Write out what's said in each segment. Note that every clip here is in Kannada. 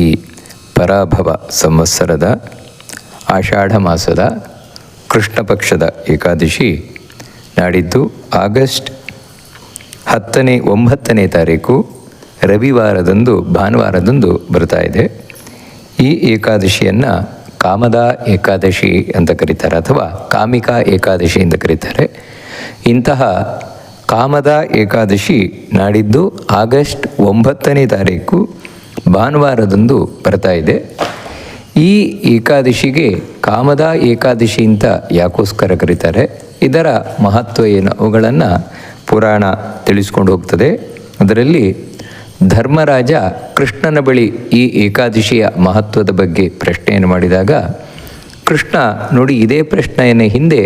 ಈ ಪರಾಭವ ಸಂವತ್ಸರದ ಆಷಾಢ ಮಾಸದ ಕೃಷ್ಣ ಪಕ್ಷದ ಏಕಾದಶಿ ನಾಡಿದ್ದು ಆಗಸ್ಟ್ 9ನೇ ತಾರೀಕು ರವಿವಾರದಂದು ಭಾನುವಾರದಂದು ಬರ್ತಾ ಇದೆ. ಈ ಏಕಾದಶಿಯನ್ನು ಕಾಮದ ಏಕಾದಶಿ ಅಂತ ಕರೀತಾರೆ ಅಥವಾ ಕಾಮಿಕಾ ಏಕಾದಶಿ ಅಂತ ಕರೀತಾರೆ. ಇಂತಹ ಕಾಮದ ಏಕಾದಶಿ ನಾಡಿದ್ದು ಆಗಸ್ಟ್ 9ನೇ ತಾರೀಕು ಭಾನುವಾರದಂದು ಬರ್ತಾ ಇದೆ. ಈ ಏಕಾದಶಿಗೆ ಕಾಮದ ಏಕಾದಶಿ ಅಂತ ಯಾಕೋಸ್ಕರ ಕರೀತಾರೆ, ಇದರ ಮಹತ್ವ ಏನು ಅವುಗಳನ್ನು ಪುರಾಣ ತಿಳಿಸ್ಕೊಂಡು ಹೋಗ್ತದೆ. ಅದರಲ್ಲಿ ಧರ್ಮರಾಜ ಕೃಷ್ಣನ ಬಳಿ ಈ ಏಕಾದಶಿಯ ಮಹತ್ವದ ಬಗ್ಗೆ ಪ್ರಶ್ನೆಯನ್ನು ಮಾಡಿದಾಗ ಕೃಷ್ಣ ನೋಡಿ ಇದೇ ಪ್ರಶ್ನೆಯನ್ನು ಹಿಂದೆ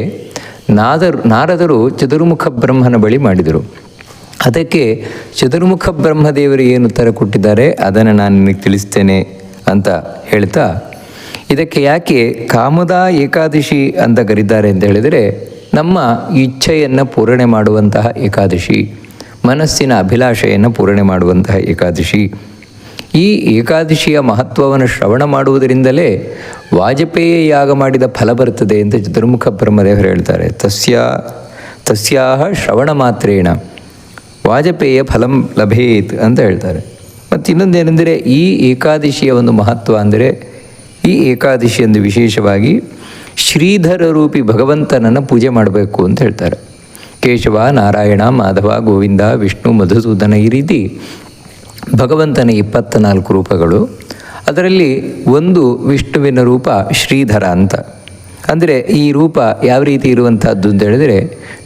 ನಾರದರು ಚತುರ್ಮುಖ ಬ್ರಹ್ಮನ ಬಳಿ ಮಾಡಿದರು. ಅದಕ್ಕೆ ಚತುರ್ಮುಖ ಬ್ರಹ್ಮದೇವರು ಏನು ಉತ್ತರ ಕೊಟ್ಟಿದ್ದಾರೆ ಅದನ್ನು ನಾನು ನಿನಗೆ ತಿಳಿಸ್ತೇನೆ ಅಂತ ಹೇಳ್ತಾ, ಇದಕ್ಕೆ ಯಾಕೆ ಕಾಮದ ಏಕಾದಶಿ ಅಂತ ಕರೀತಾರೆ ಅಂತ ಹೇಳಿದರೆ, ನಮ್ಮ ಇಚ್ಛೆಯನ್ನು ಪೂರಣೆ ಮಾಡುವಂತಹ ಏಕಾದಶಿ, ಮನಸ್ಸಿನ ಅಭಿಲಾಷೆಯನ್ನು ಪೂರಣೆ ಮಾಡುವಂತಹ ಏಕಾದಶಿ. ಈ ಏಕಾದಶಿಯ ಮಹತ್ವವನ್ನು ಶ್ರವಣ ಮಾಡುವುದರಿಂದಲೇ ವಾಜಪೇಯ ಯಾಗ ಮಾಡಿದ ಫಲ ಬರ್ತದೆ ಅಂತ ಚತುರ್ಮುಖ ಬ್ರಹ್ಮದೇವರು ಹೇಳ್ತಾರೆ. ತಸ್ಯಾಹ ಶ್ರವಣ ಮಾತ್ರೇಣ ವಾಜಪೇಯ ಫಲಂ ಲಭೇತ್ ಅಂತ ಹೇಳ್ತಾರೆ. ಮತ್ತು ಇನ್ನೊಂದೇನೆಂದರೆ ಈ ಏಕಾದಶಿಯ ಒಂದು ಮಹತ್ವ ಅಂದರೆ, ಈ ಏಕಾದಶಿಯಂದು ವಿಶೇಷವಾಗಿ ಶ್ರೀಧರ ರೂಪಿ ಭಗವಂತನನ್ನು ಪೂಜೆ ಮಾಡಬೇಕು ಅಂತ ಹೇಳ್ತಾರೆ. ಕೇಶವ, ನಾರಾಯಣ, ಮಾಧವ, ಗೋವಿಂದ, ವಿಷ್ಣು, ಮಧುಸೂದನ ಈ ರೀತಿ ಭಗವಂತನ 24 ರೂಪಗಳು. ಅದರಲ್ಲಿ ಒಂದು ವಿಷ್ಣುವಿನ ರೂಪ ಶ್ರೀಧರ ಅಂತ. ಅಂದರೆ ಈ ರೂಪ ಯಾವ ರೀತಿ ಇರುವಂಥದ್ದು ಅಂತ ಹೇಳಿದರೆ,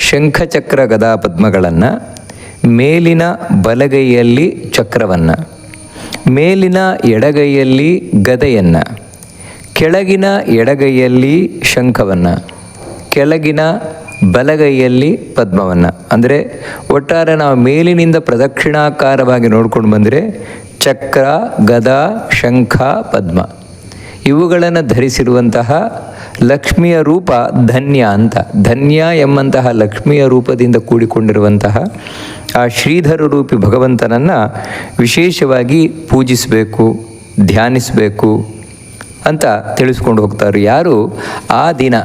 ಶಂಖಚಕ್ರ ಗದಾ ಪದ್ಮಗಳನ್ನು, ಮೇಲಿನ ಬಲಗೈಯಲ್ಲಿ ಚಕ್ರವನ್ನು, ಮೇಲಿನ ಎಡಗೈಯಲ್ಲಿ ಗದೆಯನ್ನು, ಕೆಳಗಿನ ಎಡಗೈಯಲ್ಲಿ ಶಂಖವನ್ನು, ಕೆಳಗಿನ ಬಲಗೈಯಲ್ಲಿ ಪದ್ಮವನ್ನು. ಅಂದರೆ ಒಟ್ಟಾರೆ ನಾವು ಮೇಲಿನಿಂದ ಪ್ರದಕ್ಷಿಣಾಕಾರವಾಗಿ ನೋಡ್ಕೊಂಡು ಬಂದರೆ ಚಕ್ರ, ಗದ, ಶಂಖ, ಪದ್ಮ ಇವುಗಳನ್ನು ಧರಿಸಿರುವಂತಹ ಲಕ್ಷ್ಮಿಯ ರೂಪ ಧನ್ಯ ಅಂತ. ಧನ್ಯ ಎಂಬಂತಹ ಲಕ್ಷ್ಮಿಯ ರೂಪದಿಂದ ಕೂಡಿಕೊಂಡಿರುವಂತಹ ಆ ಶ್ರೀಧರ ರೂಪಿ ಭಗವಂತನನ್ನು ವಿಶೇಷವಾಗಿ ಪೂಜಿಸಬೇಕು, ಧ್ಯಾನಿಸಬೇಕು ಅಂತ ತಿಳಿಸ್ಕೊಂಡು ಹೋಗ್ತಾರೆ. ಯಾರು ಆ ದಿನ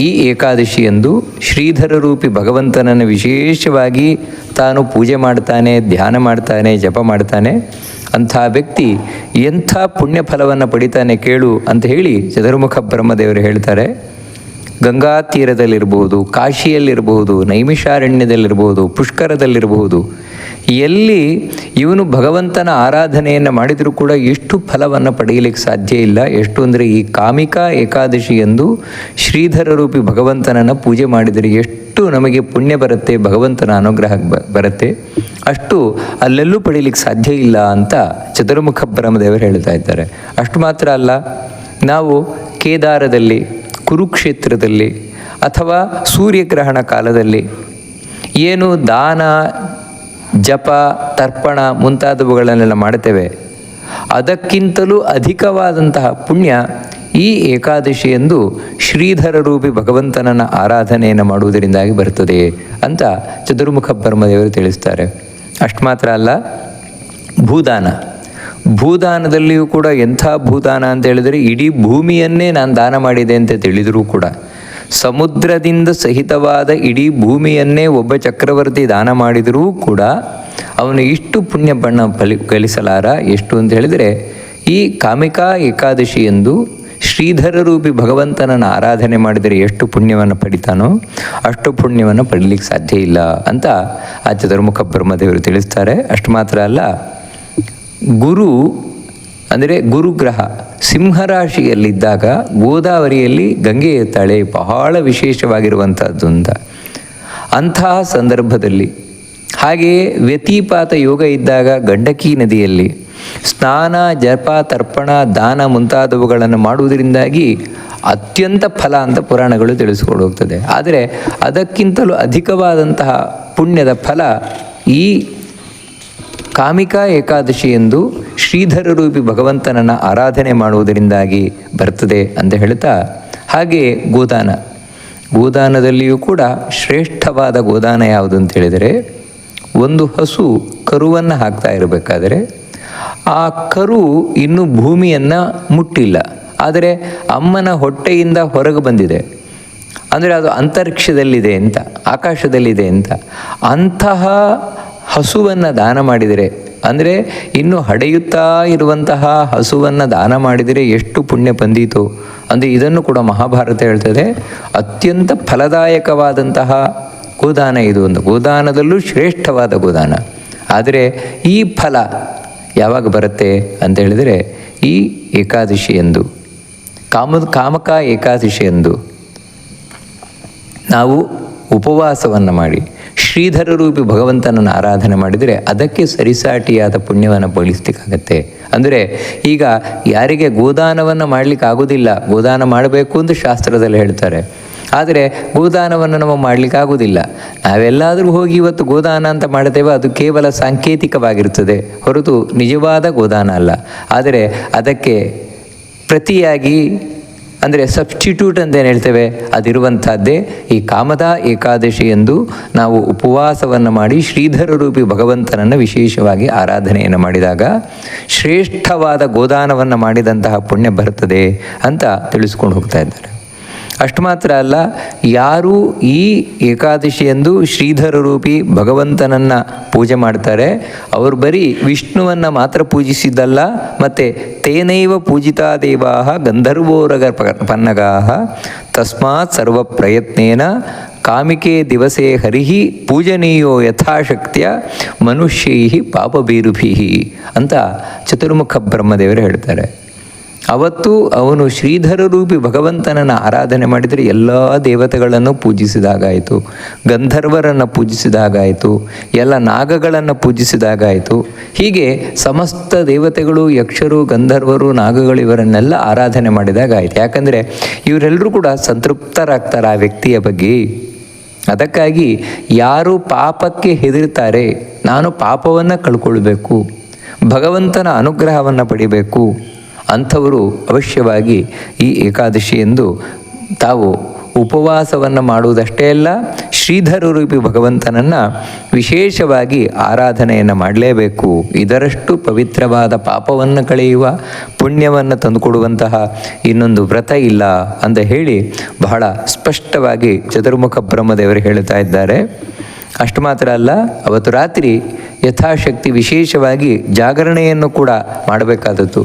ಈ ಏಕಾದಶಿಯಂದು ಶ್ರೀಧರ ರೂಪಿ ಭಗವಂತನನ್ನು ವಿಶೇಷವಾಗಿ ತಾನು ಪೂಜೆ ಮಾಡ್ತಾನೆ, ಧ್ಯಾನ ಮಾಡ್ತಾನೆ, ಜಪ ಮಾಡ್ತಾನೆ, ಅಂಥ ವ್ಯಕ್ತಿ ಎಂಥ ಪುಣ್ಯ ಫಲವನ್ನು ಪಡಿತಾನೆ ಕೇಳು ಅಂತ ಹೇಳಿ ಚತುರ್ಮುಖ ಬ್ರಹ್ಮದೇವರು ಹೇಳ್ತಾರೆ. ಗಂಗಾ ತೀರದಲ್ಲಿರಬಹುದು, ಕಾಶಿಯಲ್ಲಿರಬಹುದು, ನೈಮಿಷಾರಣ್ಯದಲ್ಲಿರಬಹುದು, ಪುಷ್ಕರದಲ್ಲಿರಬಹುದು, ಎಲ್ಲಿ ಇವನು ಭಗವಂತನ ಆರಾಧನೆಯನ್ನು ಮಾಡಿದರೂ ಕೂಡ ಎಷ್ಟು ಫಲವನ್ನು ಪಡೆಯಲಿಕ್ಕೆ ಸಾಧ್ಯ ಇಲ್ಲ. ಎಷ್ಟು ಅಂದರೆ ಈ ಕಾಮಿಕಾ ಏಕಾದಶಿ ಎಂದು ಶ್ರೀಧರ ರೂಪಿ ಭಗವಂತನನ್ನು ಪೂಜೆ ಮಾಡಿದರೆ ಎಷ್ಟು ನಮಗೆ ಪುಣ್ಯ ಬರುತ್ತೆ, ಭಗವಂತನ ಅನುಗ್ರಹ ಬರುತ್ತೆ, ಅಷ್ಟು ಅಲ್ಲೆಲ್ಲೂ ಪಡೀಲಿಕ್ಕೆ ಸಾಧ್ಯ ಇಲ್ಲ ಅಂತ ಚತುರ್ಮುಖ ಬ್ರಹ್ಮದೇವರು ಹೇಳ್ತಾ ಇದ್ದಾರೆ. ಅಷ್ಟು ಮಾತ್ರ ಅಲ್ಲ, ನಾವು ಕೇದಾರದಲ್ಲಿ, ಕುರುಕ್ಷೇತ್ರದಲ್ಲಿ ಅಥವಾ ಸೂರ್ಯಗ್ರಹಣ ಕಾಲದಲ್ಲಿ ಏನು ದಾನ, ಜಪ, ತರ್ಪಣ ಮುಂತಾದವುಗಳನ್ನೆಲ್ಲ ಮಾಡ್ತೇವೆ, ಅದಕ್ಕಿಂತಲೂ ಅಧಿಕವಾದಂತಹ ಪುಣ್ಯ ಈ ಏಕಾದಶಿಯಂದು ಶ್ರೀಧರ ರೂಪಿ ಭಗವಂತನನ್ನು ಆರಾಧನೆಯನ್ನು ಮಾಡುವುದರಿಂದಾಗಿ ಬರ್ತದೆ ಅಂತ ಚತುರ್ಮುಖ ಬ್ರಹ್ಮದೇವರು ತಿಳಿಸ್ತಾರೆ. ಅಷ್ಟು ಮಾತ್ರ ಅಲ್ಲ, ಭೂದಾನದಲ್ಲಿಯೂ ಕೂಡ ಎಂಥ ಭೂದಾನ ಅಂತ ಹೇಳಿದರೆ, ಇಡೀ ಭೂಮಿಯನ್ನೇ ನಾನು ದಾನ ಮಾಡಿದೆ ಅಂತ ತಿಳಿದರೂ ಕೂಡ, ಸಮುದ್ರದಿಂದ ಸಹಿತವಾದ ಇಡೀ ಭೂಮಿಯನ್ನೇ ಒಬ್ಬ ಚಕ್ರವರ್ತಿ ದಾನ ಮಾಡಿದರೂ ಕೂಡ ಅವನು ಇಷ್ಟು ಪುಣ್ಯ ಗಳಿಸಲಾರ. ಎಷ್ಟು ಅಂತ ಹೇಳಿದರೆ, ಈ ಕಾಮಿಕಾ ಏಕಾದಶಿ ಎಂದು ಶ್ರೀಧರ ರೂಪಿ ಭಗವಂತನನ್ನು ಆರಾಧನೆ ಮಾಡಿದರೆ ಎಷ್ಟು ಪುಣ್ಯವನ್ನು ಪಡಿತಾನೋ ಅಷ್ಟು ಪುಣ್ಯವನ್ನು ಪಡೀಲಿಕ್ಕೆ ಸಾಧ್ಯ ಇಲ್ಲ ಅಂತ ಆ ಚತುರ್ಮುಖ ಬ್ರಹ್ಮದೇವರು ತಿಳಿಸ್ತಾರೆ. ಅಷ್ಟು ಮಾತ್ರ ಅಲ್ಲ, ಗುರು ಅಂದರೆ ಗುರುಗ್ರಹ ಸಿಂಹರಾಶಿಯಲ್ಲಿದ್ದಾಗ ಗೋದಾವರಿಯಲ್ಲಿ ಗಂಗೆ ಇರ್ತಾಳೆ, ಬಹಳ ವಿಶೇಷವಾಗಿರುವಂಥದ್ದು ಅಂತ. ಅಂತಹ ಸಂದರ್ಭದಲ್ಲಿ, ಹಾಗೆಯೇ ವ್ಯತಿಪಾತ ಯೋಗ ಇದ್ದಾಗ ಗಂಡಕಿ ನದಿಯಲ್ಲಿ ಸ್ನಾನ, ಜಪ, ತರ್ಪಣ, ದಾನ ಮುಂತಾದವುಗಳನ್ನು ಮಾಡುವುದರಿಂದಾಗಿ ಅತ್ಯಂತ ಫಲ ಅಂತ ಪುರಾಣಗಳು ತಿಳಿಸ್ಕೊಂಡು ಹೋಗ್ತದೆ. ಆದರೆ ಅದಕ್ಕಿಂತಲೂ ಅಧಿಕವಾದಂತಹ ಪುಣ್ಯದ ಫಲ ಈ ಕಾಮಿಕಾ ಏಕಾದಶಿ ಎಂದು ಶ್ರೀಧರ ರೂಪಿ ಭಗವಂತನನ್ನು ಆರಾಧನೆ ಮಾಡುವುದರಿಂದಾಗಿ ಬರ್ತದೆ ಅಂತ ಹೇಳ್ತಾ, ಹಾಗೆಯೇ ಗೋದಾನದಲ್ಲಿಯೂ ಕೂಡ ಶ್ರೇಷ್ಠವಾದ ಗೋದಾನ ಯಾವುದು ಅಂತ ಹೇಳಿದರೆ, ಒಂದು ಹಸು ಕರುವನ್ನು ಹಾಕ್ತಾ ಇರಬೇಕಾದರೆ ಆ ಕರು ಇನ್ನೂ ಭೂಮಿಯನ್ನು ಮುಟ್ಟಿಲ್ಲ, ಆದರೆ ಅಮ್ಮನ ಹೊಟ್ಟೆಯಿಂದ ಹೊರಗೆ ಬಂದಿದೆ. ಅಂದರೆ ಅದು ಅಂತರಿಕ್ಷದಲ್ಲಿದೆ ಅಂತ, ಆಕಾಶದಲ್ಲಿದೆ ಅಂತ. ಅಂತಹ ಹಸುವನ್ನು ದಾನ ಮಾಡಿದರೆ, ಅಂದರೆ ಇನ್ನು ಹಡೆಯುತ್ತಾ ಇರುವಂತಹ ಹಸುವನ್ನು ದಾನ ಮಾಡಿದರೆ ಎಷ್ಟು ಪುಣ್ಯ ಬಂದೀತು ಅಂದರೆ ಇದನ್ನು ಕೂಡ ಮಹಾಭಾರತ ಹೇಳ್ತದೆ. ಅತ್ಯಂತ ಫಲದಾಯಕವಾದಂತಹ ಗೋದಾನ ಇದು, ಒಂದು ಗೋದಾನದಲ್ಲೂ ಶ್ರೇಷ್ಠವಾದ ಗೋದಾನ. ಆದರೆ ಈ ಫಲ ಯಾವಾಗ ಬರುತ್ತೆ ಅಂತ ಹೇಳಿದರೆ ಈ ಏಕಾದಶಿಯಂದು, ಕಾಮಕ ಏಕಾದಶಿಯಂದು ನಾವು ಉಪವಾಸವನ್ನು ಮಾಡಿ ಶ್ರೀಧರ ರೂಪಿ ಭಗವಂತನನ್ನು ಆರಾಧನೆ ಮಾಡಿದರೆ ಅದಕ್ಕೆ ಸರಿಸಾಟಿಯಾದ ಪುಣ್ಯವನ್ನು ಬಳಸಲಿಕ್ಕಾಗತ್ತೆ. ಅಂದರೆ ಈಗ ಯಾರಿಗೆ ಗೋದಾನವನ್ನು ಮಾಡಲಿಕ್ಕೆ ಆಗೋದಿಲ್ಲ, ಗೋದಾನ ಮಾಡಬೇಕು ಅಂತ ಶಾಸ್ತ್ರದಲ್ಲಿ ಹೇಳ್ತಾರೆ, ಆದರೆ ಗೋದಾನವನ್ನು ನಾವು ಮಾಡಲಿಕ್ಕೆ ಆಗೋದಿಲ್ಲ. ನಾವೆಲ್ಲಾದರೂ ಹೋಗಿ ಇವತ್ತು ಗೋದಾನ ಅಂತ ಮಾಡ್ತೇವೆ, ಅದು ಕೇವಲ ಸಾಂಕೇತಿಕವಾಗಿರ್ತದೆ ಹೊರತು ನಿಜವಾದ ಗೋದಾನ ಅಲ್ಲ. ಆದರೆ ಅದಕ್ಕೆ ಪ್ರತಿಯಾಗಿ, ಅಂದರೆ ಸಬ್ಸ್ಟಿಟ್ಯೂಟ್ ಅಂತ ಏನು ಹೇಳ್ತೇವೆ, ಅದಿರುವಂಥದ್ದೇ ಈ ಕಾಮದ ಏಕಾದಶಿ ಎಂದು ನಾವು ಉಪವಾಸವನ್ನು ಮಾಡಿ ಶ್ರೀಧರ ರೂಪಿ ಭಗವಂತನನ್ನು ವಿಶೇಷವಾಗಿ ಆರಾಧನೆಯನ್ನು ಮಾಡಿದಾಗ ಶ್ರೇಷ್ಠವಾದ ಗೋದಾನವನ್ನು ಮಾಡಿದಂತಹ ಪುಣ್ಯ ಬರ್ತದೆ ಅಂತ ತಿಳಿಸ್ಕೊಂಡು ಹೋಗ್ತಾ ಇದ್ದಾರೆ. ಅಷ್ಟು ಮಾತ್ರ ಅಲ್ಲ, ಯಾರು ಈ ಏಕಾದಶಿಯಂದು ಶ್ರೀಧರ ರೂಪಿ ಭಗವಂತನನ್ನು ಪೂಜೆ ಮಾಡ್ತಾರೆ ಅವರು ಬರೀ ವಿಷ್ಣುವನ್ನು ಮಾತ್ರ ಪೂಜಿಸಿದ್ದಲ್ಲ, ಮತ್ತು ತೇನೈವ ಪೂಜಿತಾ ದೇವಾ ಗಂಧರ್ವೋರಗ ಪನ್ನಗಾ ತಸ್ಮಾತ್ ಸರ್ವ ಪ್ರಯತ್ನೇನ ಕಾಮಿಕೆ ದಿವಸೇ ಹರಿಹಿ ಪೂಜನೀಯೋ ಯಥಾಶಕ್ತಿಯ ಮನುಷ್ಯೈ ಪಾಪಬೀರುಭಿ ಅಂತ ಚತುರ್ಮುಖ ಬ್ರಹ್ಮದೇವರು ಹೇಳ್ತಾರೆ. ಅವತ್ತು ಅವನು ಶ್ರೀಧರ ರೂಪಿ ಭಗವಂತನನ್ನು ಆರಾಧನೆ ಮಾಡಿದರೆ ಎಲ್ಲ ದೇವತೆಗಳನ್ನು ಪೂಜಿಸಿದಾಗಾಯಿತು, ಗಂಧರ್ವರನ್ನು ಪೂಜಿಸಿದಾಗಾಯಿತು, ಎಲ್ಲ ನಾಗಗಳನ್ನು ಪೂಜಿಸಿದಾಗಾಯಿತು. ಹೀಗೆ ಸಮಸ್ತ ದೇವತೆಗಳು, ಯಕ್ಷರು, ಗಂಧರ್ವರು, ನಾಗಗಳು ಇವರನ್ನೆಲ್ಲ ಆರಾಧನೆ ಮಾಡಿದಾಗಾಯಿತು. ಯಾಕಂದರೆ ಇವರೆಲ್ಲರೂ ಕೂಡ ಸಂತೃಪ್ತರಾಗ್ತಾರೆ ಆ ವ್ಯಕ್ತಿಯ ಬಗ್ಗೆ. ಅದಕ್ಕಾಗಿ ಯಾರು ಪಾಪಕ್ಕೆ ಹೆದರ್ತಾರೆ, ನಾನು ಪಾಪವನ್ನು ಕಳ್ಕೊಳ್ಬೇಕು, ಭಗವಂತನ ಅನುಗ್ರಹವನ್ನು ಪಡಿಬೇಕು ಅಂಥವರು ಅವಶ್ಯವಾಗಿ ಈ ಏಕಾದಶಿಯಂದು ತಾವು ಉಪವಾಸವನ್ನು ಮಾಡುವುದಷ್ಟೇ ಅಲ್ಲ, ಶ್ರೀಧರ ರೂಪಿ ಭಗವಂತನನ್ನು ವಿಶೇಷವಾಗಿ ಆರಾಧನೆಯನ್ನು ಮಾಡಲೇಬೇಕು. ಇದರಷ್ಟು ಪವಿತ್ರವಾದ ಪಾಪವನ್ನು ಕಳೆಯುವ ಪುಣ್ಯವನ್ನು ತಂದುಕೊಡುವಂತಹ ಇನ್ನೊಂದು ವ್ರತ ಇಲ್ಲ ಅಂತ ಹೇಳಿ ಬಹಳ ಸ್ಪಷ್ಟವಾಗಿ ಚತುರ್ಮುಖ ಬ್ರಹ್ಮದೇವರು ಹೇಳ್ತಾ ಇದ್ದಾರೆ. ಅಷ್ಟು ಮಾತ್ರ ಅಲ್ಲ, ಅವತ್ತು ರಾತ್ರಿ ಯಥಾಶಕ್ತಿ ವಿಶೇಷವಾಗಿ ಜಾಗರಣೆಯನ್ನು ಕೂಡ ಮಾಡಬೇಕಾದದ್ದು.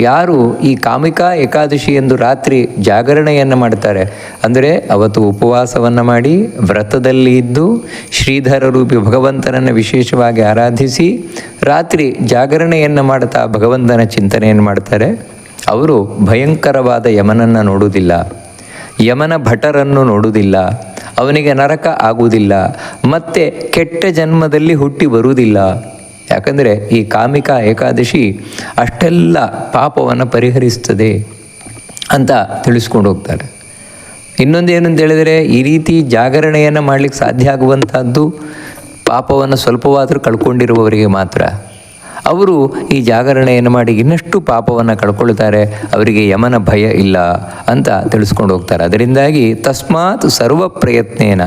ಯಾರು ಈ ಕಾಮಿಕ ಏಕಾದಶಿ ಎಂದು ರಾತ್ರಿ ಜಾಗರಣೆಯನ್ನು ಮಾಡ್ತಾರೆ, ಅಂದರೆ ಅವತ್ತು ಉಪವಾಸವನ್ನು ಮಾಡಿ ವ್ರತದಲ್ಲಿ ಇದ್ದು ಶ್ರೀಧರ ರೂಪಿ ಭಗವಂತನನ್ನು ವಿಶೇಷವಾಗಿ ಆರಾಧಿಸಿ ರಾತ್ರಿ ಜಾಗರಣೆಯನ್ನು ಮಾಡ್ತಾ ಭಗವಂತನ ಚಿಂತನೆಯನ್ನು ಮಾಡ್ತಾರೆ, ಅವರು ಭಯಂಕರವಾದ ಯಮನನ್ನು ನೋಡುವುದಿಲ್ಲ, ಯಮನ ಭಟರನ್ನು ನೋಡುವುದಿಲ್ಲ, ಅವನಿಗೆ ನರಕ ಆಗುವುದಿಲ್ಲ, ಮತ್ತೆ ಕೆಟ್ಟ ಜನ್ಮದಲ್ಲಿ ಹುಟ್ಟಿ ಬರುವುದಿಲ್ಲ. ಯಾಕಂದರೆ ಈ ಕಾಮಿಕ ಏಕಾದಶಿ ಅಷ್ಟೆಲ್ಲ ಪಾಪವನ್ನು ಪರಿಹರಿಸ್ತದೆ ಅಂತ ತಿಳಿಸ್ಕೊಂಡು ಹೋಗ್ತಾರೆ. ಇನ್ನೊಂದೇನು ಅಂತ ಹೇಳಿದರೆ, ಈ ರೀತಿ ಜಾಗರಣೆಯನ್ನು ಮಾಡಲಿಕ್ಕೆ ಸಾಧ್ಯ ಆಗುವಂಥದ್ದು ಪಾಪವನ್ನು ಸ್ವಲ್ಪವಾದರೂ ಕಳ್ಕೊಂಡಿರುವವರಿಗೆ ಮಾತ್ರ. ಅವರು ಈ ಜಾಗರಣೆಯನ್ನು ಮಾಡಿ ಇನ್ನಷ್ಟು ಪಾಪವನ್ನು ಕಳ್ಕೊಳ್ತಾರೆ, ಅವರಿಗೆ ಯಮನ ಭಯ ಇಲ್ಲ ಅಂತ ತಿಳಿಸ್ಕೊಂಡು ಹೋಗ್ತಾರೆ. ಅದರಿಂದಾಗಿ ತಸ್ಮಾತ್ ಸರ್ವ ಪ್ರಯತ್ನೇನ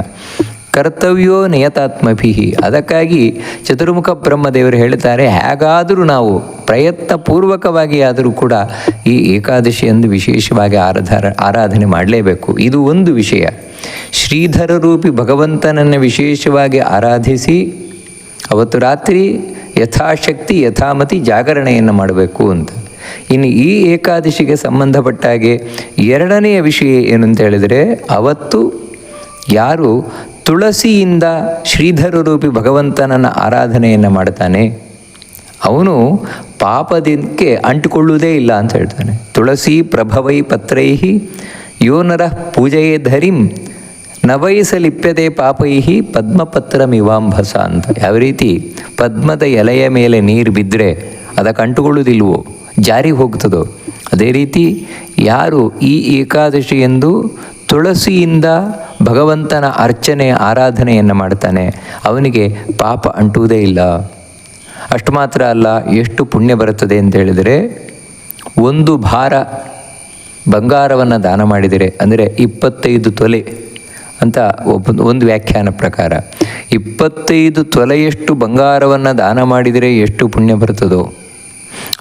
ಕರ್ತವ್ಯೋ ನಿಯತಾತ್ಮಭಿ. ಅದಕ್ಕಾಗಿ ಚತುರ್ಮುಖ ಬ್ರಹ್ಮದೇವರು ಹೇಳ್ತಾರೆ, ಹೇಗಾದರೂ ನಾವು ಪ್ರಯತ್ನಪೂರ್ವಕವಾಗಿ ಆದರೂ ಕೂಡ ಈ ಏಕಾದಶಿಯಂದು ವಿಶೇಷವಾಗಿ ಆರಾಧನೆ ಮಾಡಲೇಬೇಕು. ಇದು ಒಂದು ವಿಷಯ. ಶ್ರೀಧರ ರೂಪಿ ಭಗವಂತನನ್ನು ವಿಶೇಷವಾಗಿ ಆರಾಧಿಸಿ ಅವತ್ತು ರಾತ್ರಿ ಯಥಾಶಕ್ತಿ ಯಥಾಮತಿ ಜಾಗರಣೆಯನ್ನು ಮಾಡಬೇಕು ಅಂತ. ಇನ್ನು ಈ ಏಕಾದಶಿಗೆ ಸಂಬಂಧಪಟ್ಟ ಹಾಗೆ ಎರಡನೆಯ ವಿಷಯ ಏನು ಅಂತ ಹೇಳಿದರೆ, ಅವತ್ತು ಯಾರು ತುಳಸಿಯಿಂದ ಶ್ರೀಧರ ರೂಪಿ ಭಗವಂತನನ್ನು ಆರಾಧನೆಯನ್ನು ಮಾಡ್ತಾನೆ ಅವನು ಪಾಪದಕ್ಕೆ ಅಂಟಿಕೊಳ್ಳುವುದೇ ಇಲ್ಲ ಅಂತ ಹೇಳ್ತಾನೆ. ತುಳಸಿ ಪ್ರಭವೈ ಪತ್ರೈಹಿ ಯೋ ನರಃ ಪೂಜೆಯೇ ಧರಿಂ ನವೈಸಲಿಪ್ಯತೆ ಪಾಪೈಹಿ ಪದ್ಮಪತ್ರಮಿವಾಂಭಸ ಅಂತ. ಯಾವ ರೀತಿ ಪದ್ಮದ ಎಲೆಯ ಮೇಲೆ ನೀರು ಬಿದ್ದರೆ ಅದಕ್ಕೆ ಅಂಟುಕೊಳ್ಳುವುದಿಲ್ವೋ, ಜಾರಿ ಹೋಗ್ತದೋ, ಅದೇ ರೀತಿ ಯಾರು ಈ ಏಕಾದಶಿ ಎಂದು ತುಳಸಿಯಿಂದ ಭಗವಂತನ ಅರ್ಚನೆ ಆರಾಧನೆಯನ್ನು ಮಾಡ್ತಾನೆ ಅವನಿಗೆ ಪಾಪ ಅಂಟುವುದೇ ಇಲ್ಲ. ಅಷ್ಟು ಮಾತ್ರ ಅಲ್ಲ, ಎಷ್ಟು ಪುಣ್ಯ ಬರುತ್ತದೆ ಅಂತ ಹೇಳಿದರೆ, 1 ಭಾರ ಬಂಗಾರವನ್ನು ದಾನ ಮಾಡಿದರೆ, ಅಂದರೆ 25 ತೊಲೆ ಅಂತ ಒಂದು ವ್ಯಾಖ್ಯಾನ ಪ್ರಕಾರ 25 ತೊಲೆಯಷ್ಟು ಬಂಗಾರವನ್ನು ದಾನ ಮಾಡಿದರೆ ಎಷ್ಟು ಪುಣ್ಯ ಬರ್ತದೋ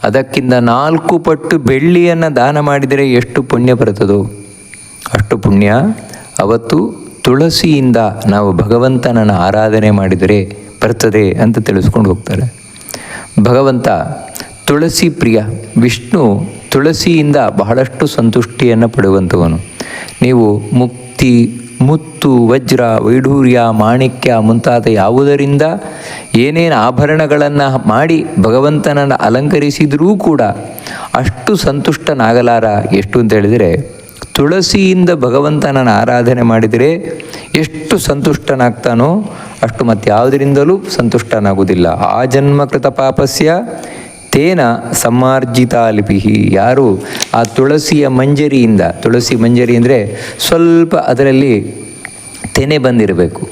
ಅದಕ್ಕಿಂತ 4 ಪಟ್ಟು ಬೆಳ್ಳಿಯನ್ನು ದಾನ ಮಾಡಿದರೆ ಎಷ್ಟು ಪುಣ್ಯ ಬರ್ತದೋ ಅಷ್ಟು ಪುಣ್ಯ ಅವತ್ತು ತುಳಸಿಯಿಂದ ನಾವು ಭಗವಂತನನ್ನು ಆರಾಧನೆ ಮಾಡಿದರೆ ಬರ್ತದೆ ಅಂತ ತಿಳಿಸ್ಕೊಂಡು ಹೋಗ್ತಾರೆ. ಭಗವಂತ ತುಳಸಿ ಪ್ರಿಯ. ವಿಷ್ಣು ತುಳಸಿಯಿಂದ ಬಹಳಷ್ಟು ಸಂತುಷ್ಟಿಯನ್ನು ಪಡುವಂಥವನು. ನೀವು ಮುಕ್ತಿ, ಮುತ್ತು, ವಜ್ರ, ವೈಢೂರ್ಯ, ಮಾಣಿಕ್ಯ ಮುಂತಾದ ಯಾವುದರಿಂದ ಏನೇನು ಆಭರಣಗಳನ್ನು ಮಾಡಿ ಭಗವಂತನನ್ನು ಅಲಂಕರಿಸಿದರೂ ಕೂಡ ಅಷ್ಟು ಸಂತುಷ್ಟನಾಗಲಾರ. ಎಷ್ಟು ಅಂತ ಹೇಳಿದರೆ ತುಳಸಿಯಿಂದ ಭಗವಂತನನ್ನು ಆರಾಧನೆ ಮಾಡಿದರೆ ಎಷ್ಟು ಸಂತುಷ್ಟನಾಗ್ತಾನೋ ಅಷ್ಟು ಮತ್ತಾವುದರಿಂದಲೂ ಸಂತುಷ್ಟನಾಗುವುದಿಲ್ಲ. ಆ ಜನ್ಮಕೃತ ಪಾಪಸ್ಯ ತೇನ ಸಮ್ಮಾರ್ಜಿತ ಲಿಪಿಹಿ. ಯಾರು ಆ ತುಳಸಿಯ ಮಂಜರಿಯಿಂದ, ತುಳಸಿ ಮಂಜರಿ ಅಂದರೆ ಸ್ವಲ್ಪ ಅದರಲ್ಲಿ ತೆನೆ ಬಂದಿರಬೇಕು,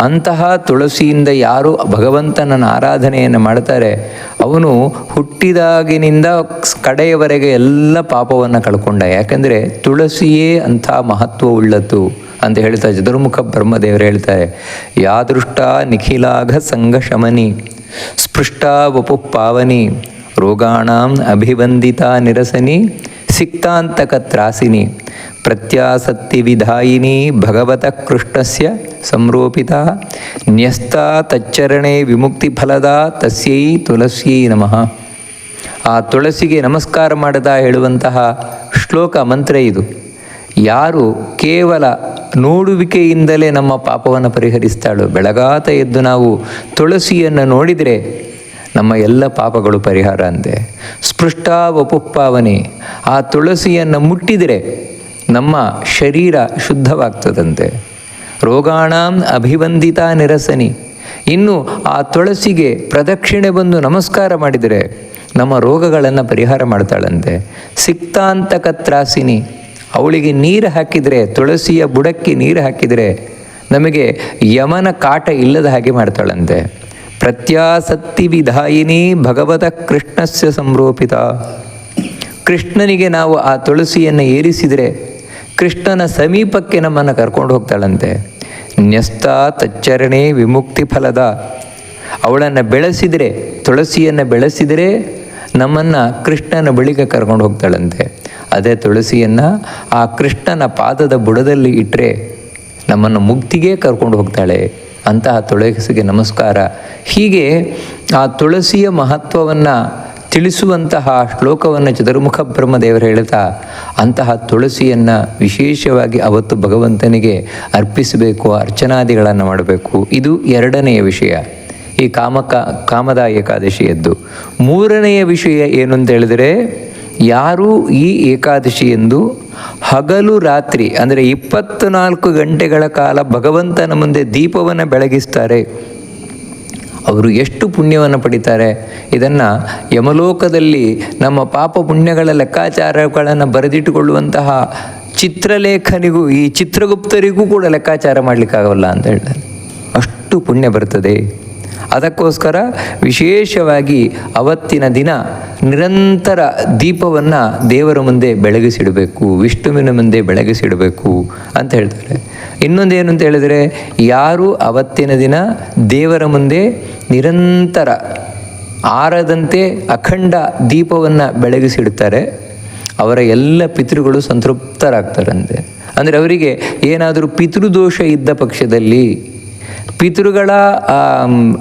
ಅಂತಹ ತುಳಸಿಯಿಂದ ಯಾರು ಭಗವಂತನ ಆರಾಧನೆಯನ್ನು ಮಾಡ್ತಾರೆ ಅವನು ಹುಟ್ಟಿದಾಗಿನಿಂದ ಕಡೆಯವರೆಗೆ ಎಲ್ಲ ಪಾಪವನ್ನು ಕಳ್ಕೊಂಡ. ಯಾಕಂದರೆ ತುಳಸಿಯೇ ಅಂಥ ಮಹತ್ವವುಳ್ಳದ್ದು ಅಂತ ಹೇಳ್ತಾರೆ. ಚತುರ್ಮುಖ ಬ್ರಹ್ಮದೇವರು ಹೇಳ್ತಾರೆ, ಯಾದೃಷ್ಟ ನಿಖಿಲಾಘ ಸಂಘ ಶಮನಿ ಸ್ಪೃಷ್ಟ ವಪು ಪಾವನಿ ರೋಗಾಣಾಂ ಅಭಿವಂದಿತ ನಿರಸನಿ ಸಿಕ್ತಾಂತಕ ತ್ರಾಸಿನಿ ಪ್ರತ್ಯಾಸಕ್ತಿ ವಿಧಾಯಿನಿ ಭಗವತ ಕೃಷ್ಣಸ್ಯ ಸಂರೋಪಿತ ನ್ಯಸ್ತ ತಚ್ಚರಣೆ ವಿಮುಕ್ತಿ ಫಲದ ತಸ್ಯೈ ತುಳಸ್ಯೈ ನಮಃ. ಆ ತುಳಸಿಗೆ ನಮಸ್ಕಾರ ಮಾಡದ ಹೇಳುವಂತಹ ಶ್ಲೋಕ ಮಂತ್ರ ಇದು. ಯಾರು ಕೇವಲ ನೋಡುವಿಕೆಯಿಂದಲೇ ನಮ್ಮ ಪಾಪವನ್ನು ಪರಿಹರಿಸ್ತಾಳೋ, ಬೆಳಗಾತ ಎದ್ದು ನಾವು ತುಳಸಿಯನ್ನು ನೋಡಿದರೆ ನಮ್ಮ ಎಲ್ಲ ಪಾಪಗಳು ಪರಿಹಾರ ಅಂತೆ. ಸ್ಪೃಷ್ಟ ವಪುಪ್ಪಾವನೆ, ಆ ತುಳಸಿಯನ್ನು ಮುಟ್ಟಿದರೆ ನಮ್ಮ ಶರೀರ ಶುದ್ಧವಾಗ್ತದಂತೆ. ರೋಗಾಣಾಂ ಅಭಿವಂದಿತ ನಿರಸನಿ, ಇನ್ನು ಆ ತುಳಸಿಗೆ ಪ್ರದಕ್ಷಿಣೆ ಬಂದು ನಮಸ್ಕಾರ ಮಾಡಿದರೆ ನಮ್ಮ ರೋಗಗಳನ್ನು ಪರಿಹಾರ ಮಾಡ್ತಾಳಂತೆ. ಸಿಕ್ತಾಂತಕ ತ್ರಾಸಿನಿ, ಅವಳಿಗೆ ನೀರು ಹಾಕಿದರೆ, ತುಳಸಿಯ ಬುಡಕ್ಕೆ ನೀರು ಹಾಕಿದರೆ ನಮಗೆ ಯಮನ ಕಾಟ ಇಲ್ಲದ ಹಾಗೆ ಮಾಡ್ತಾಳಂತೆ. ಪ್ರತ್ಯಾಸಕ್ತಿ ವಿಧಾಯಿನಿ ಭಗವತ ಕೃಷ್ಣಸ್ಯ ಸಂರೋಪಿತ, ಕೃಷ್ಣನಿಗೆ ನಾವು ಆ ತುಳಸಿಯನ್ನು ಏರಿಸಿದರೆ ಕೃಷ್ಣನ ಸಮೀಪಕ್ಕೆ ನಮ್ಮನ್ನು ಕರ್ಕೊಂಡು ಹೋಗ್ತಾಳಂತೆ. ನ್ಯಸ್ತ ತಚ್ಚರಣೆ ವಿಮುಕ್ತಿ ಫಲದ, ಅವಳನ್ನು ಬೆಳೆಸಿದರೆ, ತುಳಸಿಯನ್ನು ಬೆಳೆಸಿದರೆ ನಮ್ಮನ್ನು ಕೃಷ್ಣನ ಬಳಿಗೆ ಕರ್ಕೊಂಡು ಹೋಗ್ತಾಳಂತೆ. ಅದೇ ತುಳಸಿಯನ್ನು ಆ ಕೃಷ್ಣನ ಪಾದದ ಬುಡದಲ್ಲಿ ಇಟ್ಟರೆ ನಮ್ಮನ್ನು ಮುಕ್ತಿಗೆ ಕರ್ಕೊಂಡು ಹೋಗ್ತಾಳೆ. ಅಂತಹ ತುಳಸಿಗೆ ನಮಸ್ಕಾರ. ಹೀಗೆ ಆ ತುಳಸಿಯ ಮಹತ್ವವನ್ನು ತಿಳಿಸುವಂತಹ ಶ್ಲೋಕವನ್ನು ಚತುರ್ಮುಖ ಬ್ರಹ್ಮದೇವರು ಹೇಳ್ತಾ ಅಂತಹ ತುಳಸಿಯನ್ನು ವಿಶೇಷವಾಗಿ ಅವತ್ತು ಭಗವಂತನಿಗೆ ಅರ್ಪಿಸಬೇಕು, ಅರ್ಚನಾದಿಗಳನ್ನು ಮಾಡಬೇಕು. ಇದು ಎರಡನೆಯ ವಿಷಯ, ಈ ಕಾಮದ ಏಕಾದಶಿಯದ್ದು. ಮೂರನೆಯ ವಿಷಯ ಏನು ಅಂತ ಹೇಳಿದರೆ, ಯಾರು ಈ ಏಕಾದಶಿಯಂದು ಹಗಲು ರಾತ್ರಿ ಅಂದರೆ 24 ಗಂಟೆಗಳ ಕಾಲ ಭಗವಂತನ ಮುಂದೆ ದೀಪವನ್ನು ಬೆಳಗಿಸ್ತಾರೆ ಅವರು ಎಷ್ಟು ಪುಣ್ಯವನ್ನು ಪಡಿತಾರೆ. ಇದನ್ನು ಯಮಲೋಕದಲ್ಲಿ ನಮ್ಮ ಪಾಪ ಪುಣ್ಯಗಳ ಲೆಕ್ಕಾಚಾರಗಳನ್ನು ಬರೆದಿಟ್ಟುಕೊಳ್ಳುವಂತಹ ಚಿತ್ರಲೇಖನಿಗೂ ಈ ಚಿತ್ರಗುಪ್ತರಿಗೂ ಕೂಡ ಲೆಕ್ಕಾಚಾರ ಮಾಡಲಿಕ್ಕಾಗಲ್ಲ ಅಂತ ಹೇಳ್ತಾರೆ. ಅಷ್ಟು ಪುಣ್ಯ ಬರ್ತದೆ. ಅದಕ್ಕೋಸ್ಕರ ವಿಶೇಷವಾಗಿ ಅವತ್ತಿನ ದಿನ ನಿರಂತರ ದೀಪವನ್ನು ದೇವರ ಮುಂದೆ ಬೆಳಗಿಸಿಡಬೇಕು, ವಿಷ್ಣುವಿನ ಮುಂದೆ ಬೆಳಗಿಸಿಡಬೇಕು ಅಂತ ಹೇಳ್ತಾರೆ. ಇನ್ನೊಂದೇನು ಅಂತ ಹೇಳಿದರೆ, ಯಾರು ಅವತ್ತಿನ ದಿನ ದೇವರ ಮುಂದೆ ನಿರಂತರ ಆರದಂತೆ ಅಖಂಡ ದೀಪವನ್ನು ಬೆಳಗಿಸಿಡ್ತಾರೆ ಅವರ ಎಲ್ಲ ಪಿತೃಗಳು ಸಂತೃಪ್ತರಾಗ್ತಾರಂತೆ. ಅಂದರೆ ಅವರಿಗೆ ಏನಾದರೂ ಪಿತೃದೋಷ ಇದ್ದ ಪಕ್ಷದಲ್ಲಿ, ಪಿತೃಗಳ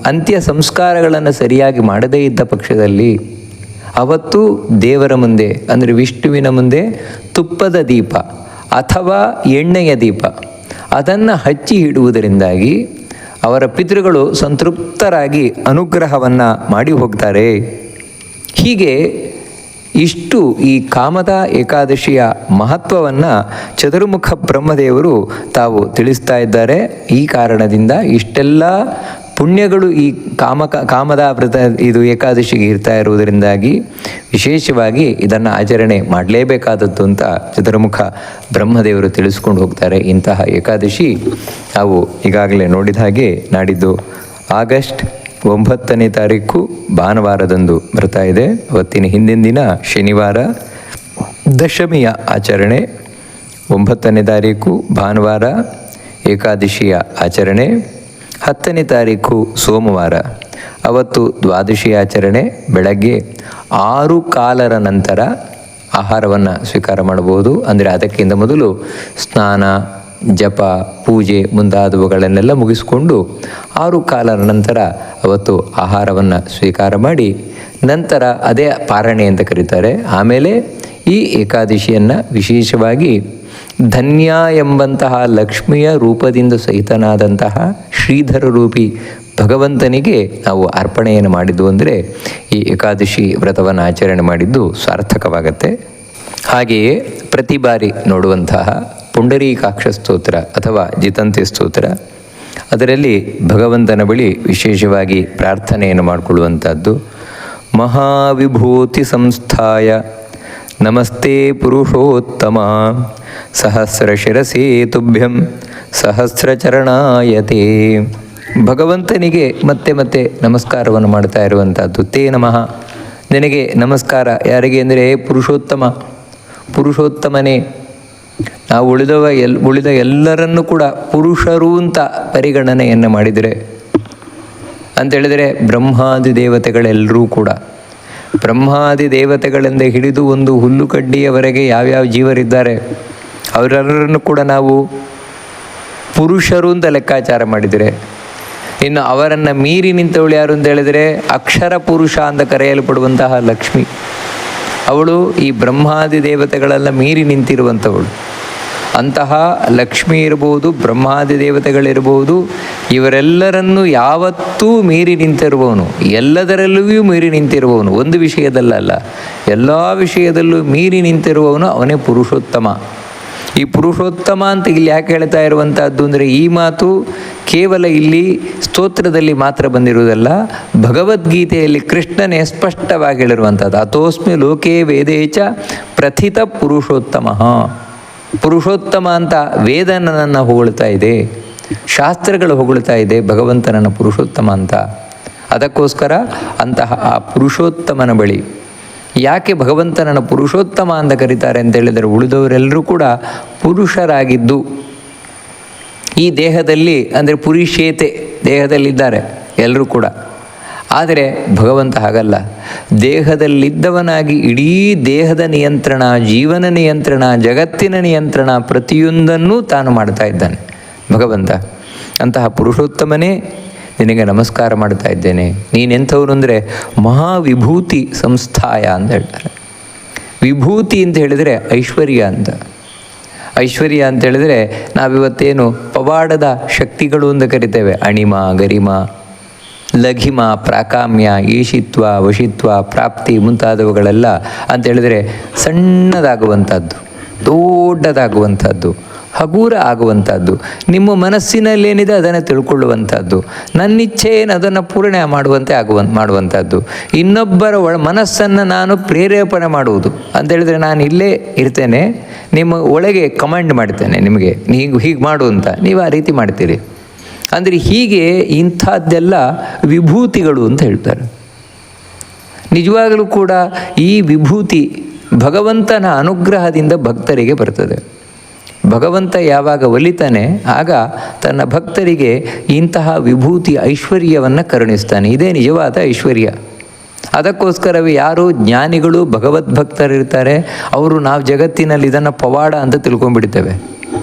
ಅಂತ್ಯ ಸಂಸ್ಕಾರಗಳನ್ನು ಸರಿಯಾಗಿ ಮಾಡದೇ ಇದ್ದ ಪಕ್ಷದಲ್ಲಿ ಅವತ್ತು ದೇವರ ಮುಂದೆ ಅಂದರೆ ವಿಷ್ಣುವಿನ ಮುಂದೆ ತುಪ್ಪದ ದೀಪ ಅಥವಾ ಎಣ್ಣೆಯ ದೀಪ ಅದನ್ನು ಹಚ್ಚಿ ಇಡುವುದರಿಂದಾಗಿ ಅವರ ಪಿತೃಗಳು ಸಂತೃಪ್ತರಾಗಿ ಅನುಗ್ರಹವನ್ನು ಮಾಡಿ ಹೋಗ್ತಾರೆ. ಹೀಗೆ ಇಷ್ಟು ಈ ಕಾಮದ ಏಕಾದಶಿಯ ಮಹತ್ವವನ್ನು ಚತುರ್ಮುಖ ಬ್ರಹ್ಮದೇವರು ತಾವು ತಿಳಿಸ್ತಾ ಇದ್ದಾರೆ. ಈ ಕಾರಣದಿಂದ ಇಷ್ಟೆಲ್ಲ ಪುಣ್ಯಗಳು ಈ ಕಾಮದ ವ್ರತ ಇದು ಏಕಾದಶಿಗೆ ಇರ್ತಾ ಇರುವುದರಿಂದಾಗಿ ವಿಶೇಷವಾಗಿ ಇದನ್ನು ಆಚರಣೆ ಮಾಡಲೇಬೇಕಾದದ್ದು ಅಂತ ಚತುರ್ಮುಖ ಬ್ರಹ್ಮದೇವರು ತಿಳಿಸ್ಕೊಂಡು ಹೋಗ್ತಾರೆ. ಇಂತಹ ಏಕಾದಶಿ ನಾವು ಈಗಾಗಲೇ ನೋಡಿದ ಹಾಗೆ ನಾಡಿದ್ದು ಆಗಸ್ಟ್ 9ನೇ ತಾರೀಕು ಭಾನುವಾರದಂದು ಬರ್ತಾ ಇದೆ. ಅವತ್ತಿನ ಹಿಂದಿನ ದಿನ ಶನಿವಾರ ದಶಮಿಯ ಆಚರಣೆ, 9ನೇ ತಾರೀಕು ಭಾನುವಾರ ಏಕಾದಶಿಯ ಆಚರಣೆ, 10ನೇ ತಾರೀಕು ಸೋಮವಾರ, ಅವತ್ತು ದ್ವಾದಶಿ ಆಚರಣೆ ಬೆಳಗ್ಗೆ 6:15 ನಂತರ ಆಹಾರವನ್ನು ಸ್ವೀಕಾರ ಮಾಡಬಹುದು. ಅಂದರೆ ಅದಕ್ಕಿಂತ ಮೊದಲು ಸ್ನಾನ, ಜಪ, ಪೂಜೆ ಮುಂತಾದವುಗಳನ್ನೆಲ್ಲ ಮುಗಿಸಿಕೊಂಡು 6:15 ನಂತರ ಅವತ್ತು ಆಹಾರವನ್ನು ಸ್ವೀಕಾರ ಮಾಡಿ ನಂತರ ಅದೇ ಪಾರಣೆ ಅಂತ ಕರೀತಾರೆ. ಆಮೇಲೆ ಈ ಏಕಾದಶಿಯನ್ನು ವಿಶೇಷವಾಗಿ ಧನ್ಯ ಎಂಬಂತಹ ಲಕ್ಷ್ಮಿಯ ರೂಪದಿಂದ ಸಹಿತನಾದಂತಹ ಶ್ರೀಧರ ರೂಪಿ ಭಗವಂತನಿಗೆ ನಾವು ಅರ್ಪಣೆಯನ್ನು ಮಾಡಿದ್ದು ಅಂದರೆ ಈ ಏಕಾದಶಿ ವ್ರತವನ್ನು ಆಚರಣೆ ಮಾಡಿದ್ದು ಸಾರ್ಥಕವಾಗತ್ತೆ. ಹಾಗೆಯೇ ಪ್ರತಿ ಬಾರಿ ನೋಡುವಂತಹ ಪುಂಡರೀಕಾಕ್ಷ ಸ್ತೋತ್ರ ಅಥವಾ ಜಿತಂತಿ ಸ್ತೋತ್ರ, ಅದರಲ್ಲಿ ಭಗವಂತನ ಬಳಿ ವಿಶೇಷವಾಗಿ ಪ್ರಾರ್ಥನೆಯನ್ನು ಮಾಡಿಕೊಳ್ಳುವಂಥದ್ದು. ಮಹಾವಿಭೂತಿ ಸಂಸ್ಥಾಯ ನಮಸ್ತೆ ಪುರುಷೋತ್ತಮ ಸಹಸ್ರಶಿರಸೇ ತುಭ್ಯಂ ಸಹಸ್ರಚರಣಾಯತೆ. ಭಗವಂತನಿಗೆ ಮತ್ತೆ ಮತ್ತೆ ನಮಸ್ಕಾರವನ್ನು ಮಾಡ್ತಾ ಇರುವಂಥದ್ದು. ತೇ ನಮಃ, ನಿನಗೆ ನಮಸ್ಕಾರ. ಯಾರಿಗೆ ಅಂದರೆ ಪುರುಷೋತ್ತಮನೇ. ನಾವು ಉಳಿದ ಎಲ್ಲರನ್ನೂ ಕೂಡ ಪುರುಷರು ಅಂತ ಪರಿಗಣನೆಯನ್ನು ಮಾಡಿದರೆ ಅಂತೇಳಿದರೆ ಬ್ರಹ್ಮಾದಿ ದೇವತೆಗಳೆಲ್ಲರೂ ಕೂಡ, ಬ್ರಹ್ಮಾದಿ ದೇವತೆಗಳಿಂದ ಹಿಡಿದು ಒಂದು ಹುಲ್ಲುಕಡ್ಡಿಯವರೆಗೆ ಯಾವ್ಯಾವ ಜೀವರಿದ್ದಾರೆ ಅವರೆಲ್ಲರನ್ನು ಕೂಡ ನಾವು ಪುರುಷರು ಅಂತ ಲೆಕ್ಕಾಚಾರ ಮಾಡಿದರೆ, ಇನ್ನು ಅವರನ್ನು ಮೀರಿ ನಿಂತವಳು ಯಾರು ಅಂತ ಹೇಳಿದರೆ ಅಕ್ಷರ ಪುರುಷ ಅಂತ ಕರೆಯಲ್ಪಡುವಂತಹ ಲಕ್ಷ್ಮಿ. ಅವಳು ಈ ಬ್ರಹ್ಮಾದಿ ದೇವತೆಗಳೆಲ್ಲ ಮೀರಿ ನಿಂತಿರುವಂಥವಳು. ಅಂತಹ ಲಕ್ಷ್ಮಿ ಇರ್ಬೋದು, ಬ್ರಹ್ಮಾದಿ ದೇವತೆಗಳಿರ್ಬೋದು, ಇವರೆಲ್ಲರನ್ನೂ ಯಾವತ್ತೂ ಮೀರಿ ನಿಂತಿರುವವನು, ಎಲ್ಲದರಲ್ಲಿಯೂ ಮೀರಿ ನಿಂತಿರುವವನು, ಒಂದು ವಿಷಯದಲ್ಲಲ್ಲ ಎಲ್ಲ ವಿಷಯದಲ್ಲೂ ಮೀರಿ ನಿಂತಿರುವವನು ಅವನೇ ಪುರುಷೋತ್ತಮ. ಈ ಪುರುಷೋತ್ತಮ ಅಂತ ಇಲ್ಲಿ ಯಾಕೆ ಹೇಳ್ತಾ ಇರುವಂಥದ್ದು ಅಂದರೆ ಈ ಮಾತು ಕೇವಲ ಇಲ್ಲಿ ಸ್ತೋತ್ರದಲ್ಲಿ ಮಾತ್ರ ಬಂದಿರುವುದಲ್ಲ, ಭಗವದ್ಗೀತೆಯಲ್ಲಿ ಕೃಷ್ಣನೇ ಸ್ಪಷ್ಟವಾಗಿ ಹೇಳಿರುವಂಥದ್ದು. ಅಥೋಸ್ಮಿ ಲೋಕೆ ವೇದೇಚ ಪ್ರಥಿತ ಪುರುಷೋತ್ತಮ. ಪುರುಷೋತ್ತಮ ಅಂತ ವೇದ ನನ್ನನ್ನು ಹೊಗಳ್ತಾ ಇದೆ, ಶಾಸ್ತ್ರಗಳು ಹೊಗಳ್ತಾ ಇದೆ ಭಗವಂತನನ್ನು ಪುರುಷೋತ್ತಮ ಅಂತ. ಅದಕ್ಕೋಸ್ಕರ ಅಂತಹ ಆ ಪುರುಷೋತ್ತಮನ ಬಳಿ ಯಾಕೆ ಭಗವಂತನನ್ನು ಪುರುಷೋತ್ತಮ ಅಂತ ಕರೀತಾರೆ ಅಂತ ಹೇಳಿದರೆ, ಉಳಿದವರೆಲ್ಲರೂ ಕೂಡ ಪುರುಷರಾಗಿದ್ದು ಈ ದೇಹದಲ್ಲಿ ಅಂದರೆ ಪುರುಷೇತೆ ದೇಹದಲ್ಲಿದ್ದಾರೆ ಎಲ್ಲರೂ ಕೂಡ. ಆದರೆ ಭಗವಂತ ಹಾಗಲ್ಲ, ದೇಹದಲ್ಲಿದ್ದವನಾಗಿ ಇಡೀ ದೇಹದ ನಿಯಂತ್ರಣ, ಜೀವನ ನಿಯಂತ್ರಣ, ಜಗತ್ತಿನ ನಿಯಂತ್ರಣ ಪ್ರತಿಯೊಂದನ್ನೂ ತಾನು ಮಾಡ್ತಾ ಇದ್ದಾನೆ ಭಗವಂತ. ಅಂತಹ ಪುರುಷೋತ್ತಮನೇ ನಿನಗೆ ನಮಸ್ಕಾರ ಮಾಡ್ತಾ ಇದ್ದೇನೆ. ನೀನೆಂಥವ್ರು ಅಂದರೆ ಮಹಾವಿಭೂತಿ ಸಂಸ್ಥಾಯ ಅಂತ ಹೇಳ್ತಾರೆ. ವಿಭೂತಿ ಅಂತ ಹೇಳಿದರೆ ಐಶ್ವರ್ಯ ಅಂತ. ಐಶ್ವರ್ಯ ಅಂತ ಹೇಳಿದರೆ ನಾವಿವತ್ತೇನು ಪವಾಡದ ಶಕ್ತಿಗಳು ಅಂತ ಕರಿತೇವೆ. ಅಣಿಮ, ಗರಿಮ, ಲಘಿಮ, ಪ್ರಾಕಾಮ್ಯ, ಈಶಿತ್ವ, ವಶಿತ್ವ, ಪ್ರಾಪ್ತಿ ಮುಂತಾದವುಗಳೆಲ್ಲ ಅಂತೇಳಿದರೆ ಸಣ್ಣದಾಗುವಂಥದ್ದು, ದೊಡ್ಡದಾಗುವಂಥದ್ದು, ಹಗೂರ ಆಗುವಂಥದ್ದು, ನಿಮ್ಮ ಮನಸ್ಸಿನಲ್ಲೇನಿದೆ ಅದನ್ನು ತಿಳ್ಕೊಳ್ಳುವಂಥದ್ದು, ನನ್ನಿಚ್ಛೆ ಏನು ಅದನ್ನು ಪೂರ್ಣ ಮಾಡುವಂಥದ್ದು, ಇನ್ನೊಬ್ಬರ ಮನಸ್ಸನ್ನು ನಾನು ಪ್ರೇರೇಪಣೆ ಮಾಡುವುದು ಅಂತೇಳಿದರೆ ನಾನು ಇಲ್ಲೇ ಇರ್ತೇನೆ, ನಿಮ್ಮ ಒಳಗೆ ಕಮಾಂಡ್ ಮಾಡ್ತೇನೆ ನಿಮಗೆ, ಹೀಗೆ ಮಾಡು ಅಂತ, ನೀವು ಆ ರೀತಿ ಮಾಡ್ತೀರಿ. ಅಂದರೆ ಹೀಗೆ ಇಂಥದ್ದೆಲ್ಲ ವಿಭೂತಿಗಳು ಅಂತ ಹೇಳ್ತಾರೆ. ನಿಜವಾಗಲೂ ಕೂಡ ಈ ವಿಭೂತಿ ಭಗವಂತನ ಅನುಗ್ರಹದಿಂದ ಭಕ್ತರಿಗೆ ಬರ್ತದೆ. ಭಗವಂತ ಯಾವಾಗ ಒಲಿತಾನೆ ಆಗ ತನ್ನ ಭಕ್ತರಿಗೆ ಇಂತಹ ವಿಭೂತಿ ಐಶ್ವರ್ಯವನ್ನು ಕರುಣಿಸ್ತಾನೆ. ಇದೇ ನಿಜವಾದ ಐಶ್ವರ್ಯ. ಅದಕ್ಕೋಸ್ಕರವೇ ಯಾರು ಜ್ಞಾನಿಗಳು ಭಗವದ್ಭಕ್ತರಿರ್ತಾರೆ ಅವರು ನಾವು ಜಗತ್ತಿನಲ್ಲಿ ಇದನ್ನು ಪವಾಡ ಅಂತ ತಿಳ್ಕೊಂಡ್ಬಿಡ್ತೇವೆ.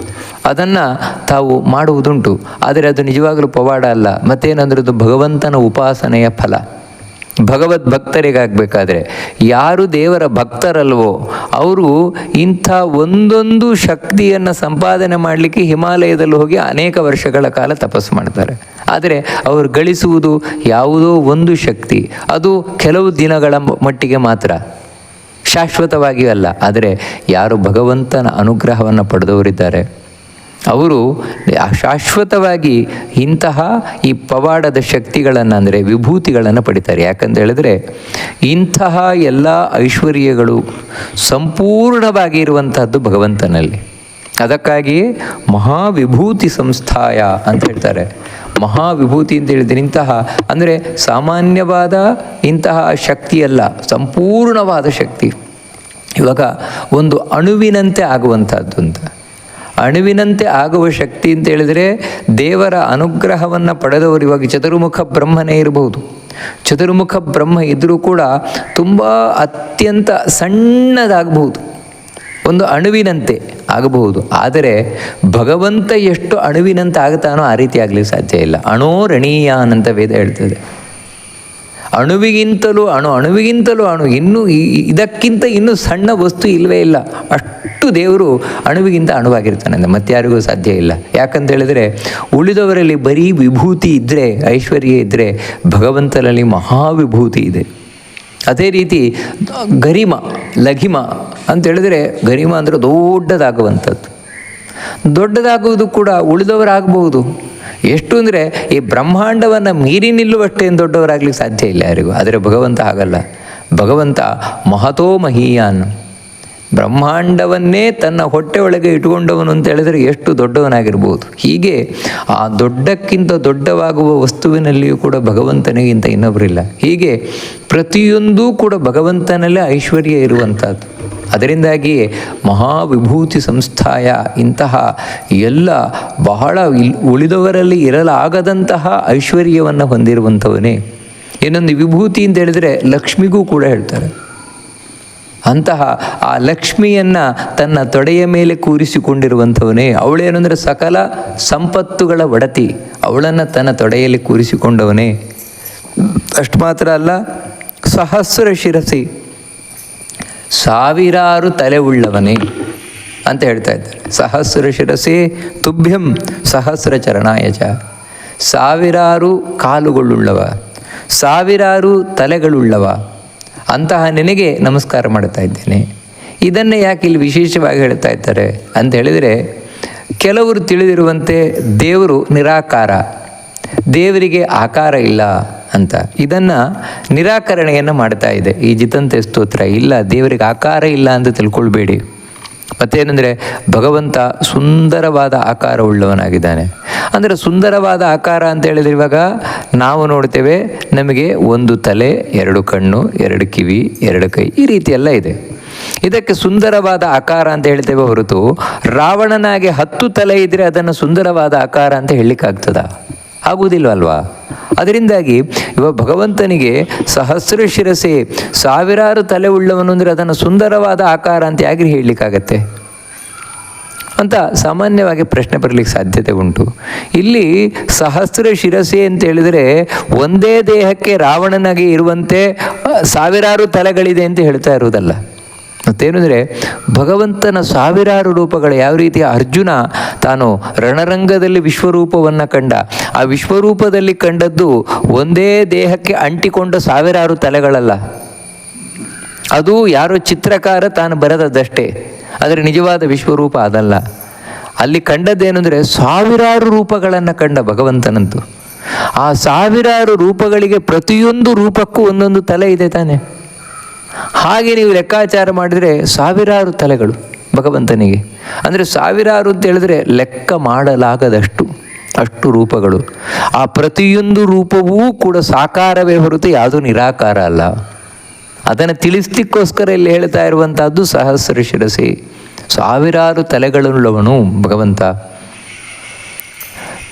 ಅದನ್ನು ತಾವು ಮಾಡುವುದುಂಟು, ಆದರೆ ಅದು ನಿಜವಾಗಲೂ ಪವಾಡ ಅಲ್ಲ. ಮತ್ತೇನಂದ್ರೆ ಅದು ಭಗವಂತನ ಉಪಾಸನೆಯ ಫಲ. ಭಗವದ್ಭಕ್ತರಿಗಾಗಬೇಕಾದ್ರೆ ಯಾರು ದೇವರ ಭಕ್ತರಲ್ವೋ ಅವರು ಇಂಥ ಒಂದೊಂದು ಶಕ್ತಿಯನ್ನು ಸಂಪಾದನೆ ಮಾಡಲಿಕ್ಕೆ ಹಿಮಾಲಯದಲ್ಲಿ ಹೋಗಿ ಅನೇಕ ವರ್ಷಗಳ ಕಾಲ ತಪಸ್ಸು ಮಾಡ್ತಾರೆ. ಆದರೆ ಅವರು ಗಳಿಸುವುದು ಯಾವುದೋ ಒಂದು ಶಕ್ತಿ, ಅದು ಕೆಲವು ದಿನಗಳ ಮಟ್ಟಿಗೆ ಮಾತ್ರ, ಶಾಶ್ವತವಾಗಿಯೂ ಅಲ್ಲ. ಆದರೆ ಯಾರು ಭಗವಂತನ ಅನುಗ್ರಹವನ್ನು ಪಡೆದವರಿದ್ದಾರೆ ಅವರು ಶಾಶ್ವತವಾಗಿ ಇಂತಹ ಈ ಪವಾಡದ ಶಕ್ತಿಗಳನ್ನು ಅಂದರೆ ವಿಭೂತಿಗಳನ್ನು ಪಡಿತಾರೆ. ಯಾಕಂತ ಹೇಳಿದ್ರೆ ಇಂತಹ ಎಲ್ಲ ಐಶ್ವರ್ಯಗಳು ಸಂಪೂರ್ಣವಾಗಿ ಇರುವಂತಹದ್ದು ಭಗವಂತನಲ್ಲಿ. ಅದಕ್ಕಾಗಿಯೇ ಮಹಾವಿಭೂತಿ ಸಂಸ್ಥಾಯ ಅಂತ ಹೇಳ್ತಾರೆ. ಮಹಾವಿಭೂತಿ ಅಂತ ಹೇಳಿದರೆ ಇಂತಹ ಅಂದರೆ ಸಾಮಾನ್ಯವಾದ ಇಂತಹ ಶಕ್ತಿಯಲ್ಲ, ಸಂಪೂರ್ಣವಾದ ಶಕ್ತಿ. ಇವಾಗ ಒಂದು ಅಣುವಿನಂತೆ ಆಗುವಂಥದ್ದು ಅಂತ, ಅಣುವಿನಂತೆ ಆಗುವ ಶಕ್ತಿ ಅಂತ ಹೇಳಿದರೆ ದೇವರ ಅನುಗ್ರಹವನ್ನು ಪಡೆದವರು ಇವಾಗ ಚತುರ್ಮುಖ ಬ್ರಹ್ಮನೇ ಇರಬಹುದು, ಚತುರ್ಮುಖ ಬ್ರಹ್ಮ ಇದ್ದರೂ ಕೂಡ ತುಂಬ ಅತ್ಯಂತ ಸಣ್ಣದಾಗಬಹುದು, ಒಂದು ಅಣುವಿನಂತೆ ಆಗಬಹುದು. ಆದರೆ ಭಗವಂತ ಎಷ್ಟು ಅಣುವಿನಂತೆ ಆಗ್ತಾನೋ ಆ ರೀತಿ ಆಗಲಿಕ್ಕೆ ಸಾಧ್ಯ ಇಲ್ಲ. ಅಣೋರಣೀಯಾನ್ ಅಂತ ವೇದ ಹೇಳ್ತದೆ. ಅಣುವಿಗಿಂತಲೂ ಅಣು ಇನ್ನೂ ಇದಕ್ಕಿಂತ ಇನ್ನೂ ಸಣ್ಣ ವಸ್ತು ಇಲ್ಲವೇ ಇಲ್ಲ. ಅಷ್ಟು ದೇವರು ಅಣುವಿಗಿಂತ ಅಣುವಾಗಿರ್ತಾನೆ, ಮತ್ತಾರಿಗೂ ಸಾಧ್ಯ ಇಲ್ಲ. ಯಾಕಂತ ಹೇಳಿದರೆ ಉಳಿದವರಲ್ಲಿ ಬರೀ ವಿಭೂತಿ ಇದ್ದರೆ, ಐಶ್ವರ್ಯ ಇದ್ದರೆ, ಭಗವಂತನಲ್ಲಿ ಮಹಾವಿಭೂತಿ ಇದೆ. ಅದೇ ರೀತಿ ಗರಿಮ ಲಘಿಮ ಅಂತ ಹೇಳಿದರೆ, ಗರಿಮ ಅಂದರೆ ದೊಡ್ಡದಾಗುವಂಥದ್ದು. ದೊಡ್ಡದಾಗುವುದು ಕೂಡ ಉಳಿದವರಾಗಬಹುದು. ಎಷ್ಟು ಅಂದರೆ ಈ ಬ್ರಹ್ಮಾಂಡವನ್ನು ಮೀರಿ ನಿಲ್ಲುವಷ್ಟೇನು ದೊಡ್ಡವರಾಗಲಿಕ್ಕೆ ಸಾಧ್ಯ ಇಲ್ಲ ಯಾರಿಗೂ. ಆದರೆ ಭಗವಂತ ಹಾಗಲ್ಲ. ಭಗವಂತ ಮಹತೋ ಮಹೀಯಾನ್, ಬ್ರಹ್ಮಾಂಡವನ್ನೇ ತನ್ನ ಹೊಟ್ಟೆ ಒಳಗೆ ಇಟ್ಟುಕೊಂಡವನು ಅಂತ ಹೇಳಿದರೆ ಎಷ್ಟು ದೊಡ್ಡವನಾಗಿರ್ಬೋದು. ಹೀಗೆ ಆ ದೊಡ್ಡಕ್ಕಿಂತ ದೊಡ್ಡವಾಗುವ ವಸ್ತುವಿನಲ್ಲಿಯೂ ಕೂಡ ಭಗವಂತನಿಗಿಂತ ಇನ್ನೊಬ್ಬರಿಲ್ಲ. ಹೀಗೆ ಪ್ರತಿಯೊಂದೂ ಕೂಡ ಭಗವಂತನಲ್ಲೇ ಐಶ್ವರ್ಯ ಇರುವಂಥದ್ದು. ಅದರಿಂದಾಗಿಯೇ ಮಹಾವಿಭೂತಿ ಸಂಸ್ಥಾಯ ಇಂತಹ ಎಲ್ಲ ಬಹಳ ಉಳಿದವರಲ್ಲಿ ಇರಲಾಗದಂತಹ ಐಶ್ವರ್ಯವನ್ನು ಹೊಂದಿರುವಂಥವನೇ. ಇನ್ನೊಂದು ವಿಭೂತಿ ಅಂತ ಹೇಳಿದರೆ ಲಕ್ಷ್ಮಿಗೂ ಕೂಡ ಹೇಳ್ತಾರೆ. ಅಂತಹ ಆ ಲಕ್ಷ್ಮಿಯನ್ನು ತನ್ನ ತೊಡೆಯ ಮೇಲೆ ಕೂರಿಸಿಕೊಂಡಿರುವಂಥವನೇ. ಅವಳೇನೆಂದರೆ ಸಕಲ ಸಂಪತ್ತುಗಳ ಒಡತಿ, ಅವಳನ್ನು ತನ್ನ ತೊಡೆಯಲ್ಲಿ ಕೂರಿಸಿಕೊಂಡವನೇ. ಅಷ್ಟು ಮಾತ್ರ ಅಲ್ಲ, ಸಹಸ್ರ ಶಿರಸಿ, ಸಾವಿರಾರು ತಲೆ ಉಳ್ಳವನೇ ಅಂತ ಹೇಳ್ತಾ ಇದ್ದಾರೆ. ಸಹಸ್ರ ಶಿರಸಿ ತುಭ್ಯಂ ಸಹಸ್ರ ಚರಣಾಯಚ, ಸಾವಿರಾರು ಕಾಲುಗಳುಳ್ಳವ, ಸಾವಿರಾರು ತಲೆಗಳುಳ್ಳವ, ಅಂತಹ ನಿನಗೆ ನಮಸ್ಕಾರ ಮಾಡ್ತಾ ಇದ್ದೇನೆ. ಇದನ್ನೇ ಯಾಕೆ ಇಲ್ಲಿ ವಿಶೇಷವಾಗಿ ಹೇಳ್ತಾ ಇದ್ದಾರೆ ಅಂತ ಹೇಳಿದರೆ, ಕೆಲವರು ತಿಳಿದಿರುವಂತೆ ದೇವರು ನಿರಾಕಾರ, ದೇವರಿಗೆ ಆಕಾರ ಇಲ್ಲ ಅಂತ ಇದನ್ನು ನಿರಾಕರಣೆಯನ್ನು ಮಾಡ್ತಾ ಇದೆ ಈ ಜಿತಂತೆ ಸ್ತೋತ್ರ. ಇಲ್ಲ, ದೇವರಿಗೆ ಆಕಾರ ಇಲ್ಲ ಅಂತ ತಿಳ್ಕೊಳ್ಬೇಡಿ. ಮತ್ತೇನೆಂದರೆ ಭಗವಂತ ಸುಂದರವಾದ ಆಕಾರ ಉಳ್ಳವನಾಗಿದ್ದಾನೆ. ಅಂದರೆ ಸುಂದರವಾದ ಆಕಾರ ಅಂತ ಹೇಳಿದರೆ ಇವಾಗ ನಾವು ನೋಡ್ತೇವೆ, ನಮಗೆ ಒಂದು ತಲೆ, ಎರಡು ಕಣ್ಣು, ಎರಡು ಕಿವಿ, ಎರಡು ಕೈ, ಈ ರೀತಿ ಎಲ್ಲ ಇದೆ. ಇದಕ್ಕೆ ಸುಂದರವಾದ ಆಕಾರ ಅಂತ ಹೇಳ್ತೇವೆ ಹೊರತು ರಾವಣನಾಗೆ 10 ತಲೆ ಇದ್ದರೆ ಅದನ್ನು ಸುಂದರವಾದ ಆಕಾರ ಅಂತ ಹೇಳಲಿಕ್ಕಾಗ್ತದ? ಆಗುವುದಿಲ್ವಲ್ವಾ? ಅದರಿಂದಾಗಿ ಇವಾಗ ಭಗವಂತನಿಗೆ ಸಹಸ್ರ ಶಿರಸೆ, ಸಾವಿರಾರು ತಲೆ ಉಳ್ಳವನು ಅಂದರೆ ಅದನ್ನು ಸುಂದರವಾದ ಆಕಾರ ಅಂತ ಯಾಕೆ ಹೇಳಲಿಕ್ಕಾಗತ್ತೆ ಅಂತ ಸಾಮಾನ್ಯವಾಗಿ ಪ್ರಶ್ನೆ ಬರಲಿಕ್ಕೆ ಸಾಧ್ಯತೆ ಉಂಟು. ಇಲ್ಲಿ ಸಹಸ್ರ ಶಿರಸೆ ಅಂತ ಹೇಳಿದರೆ ಒಂದೇ ದೇಹಕ್ಕೆ ರಾವಣನಾಗಿ ಇರುವಂತೆ ಸಾವಿರಾರು ತಲೆಗಳಿದೆ ಅಂತ ಹೇಳ್ತಾ ಇರುವುದಲ್ಲ. ಮತ್ತೇನೆಂದರೆ ಭಗವಂತನ ಸಾವಿರಾರು ರೂಪಗಳು. ಯಾವ ರೀತಿ ಅರ್ಜುನ ತಾನು ರಣರಂಗದಲ್ಲಿ ವಿಶ್ವರೂಪವನ್ನು ಕಂಡ, ಆ ವಿಶ್ವರೂಪದಲ್ಲಿ ಕಂಡದ್ದು ಒಂದೇ ದೇಹಕ್ಕೆ ಅಂಟಿಕೊಂಡ ಸಾವಿರಾರು ತಲೆಗಳಲ್ಲ, ಅದು ಯಾರೋ ಚಿತ್ರಕಾರ ತಾನು ಬರೆದದ್ದಷ್ಟೇ, ಆದರೆ ನಿಜವಾದ ವಿಶ್ವರೂಪ ಅದಲ್ಲ. ಅಲ್ಲಿ ಕಂಡದ್ದೇನೆಂದರೆ ಸಾವಿರಾರು ರೂಪಗಳನ್ನು ಕಂಡ ಭಗವಂತನಂತೂ. ಆ ಸಾವಿರಾರು ರೂಪಗಳಿಗೆ ಪ್ರತಿಯೊಂದು ರೂಪಕ್ಕೂ ಒಂದೊಂದು ತಲೆ ಇದೆ ತಾನೆ. ಹಾಗೆ ನೀವು ಲೆಕ್ಕಾಚಾರ ಮಾಡಿದರೆ ಸಾವಿರಾರು ತಲೆಗಳು ಭಗವಂತನಿಗೆ. ಅಂದರೆ ಸಾವಿರಾರು ಅಂತ ಹೇಳಿದ್ರೆ ಲೆಕ್ಕ ಮಾಡಲಾಗದಷ್ಟು, ಅಷ್ಟು ರೂಪಗಳು. ಆ ಪ್ರತಿಯೊಂದು ರೂಪವೂ ಕೂಡ ಸಾಕಾರವೇ ಹೊರತು ಯಾವುದೂ ನಿರಾಕಾರ ಅಲ್ಲ. ಅದನ್ನು ತಿಳಿಸ್ಲಿಕ್ಕೋಸ್ಕರ ಇಲ್ಲಿ ಹೇಳ್ತಾ ಇರುವಂತಹದ್ದು ಸಹಸ್ರ ಶಿರಸಿ, ಸಾವಿರಾರು ತಲೆಗಳುಳ್ಳವನು ಭಗವಂತ.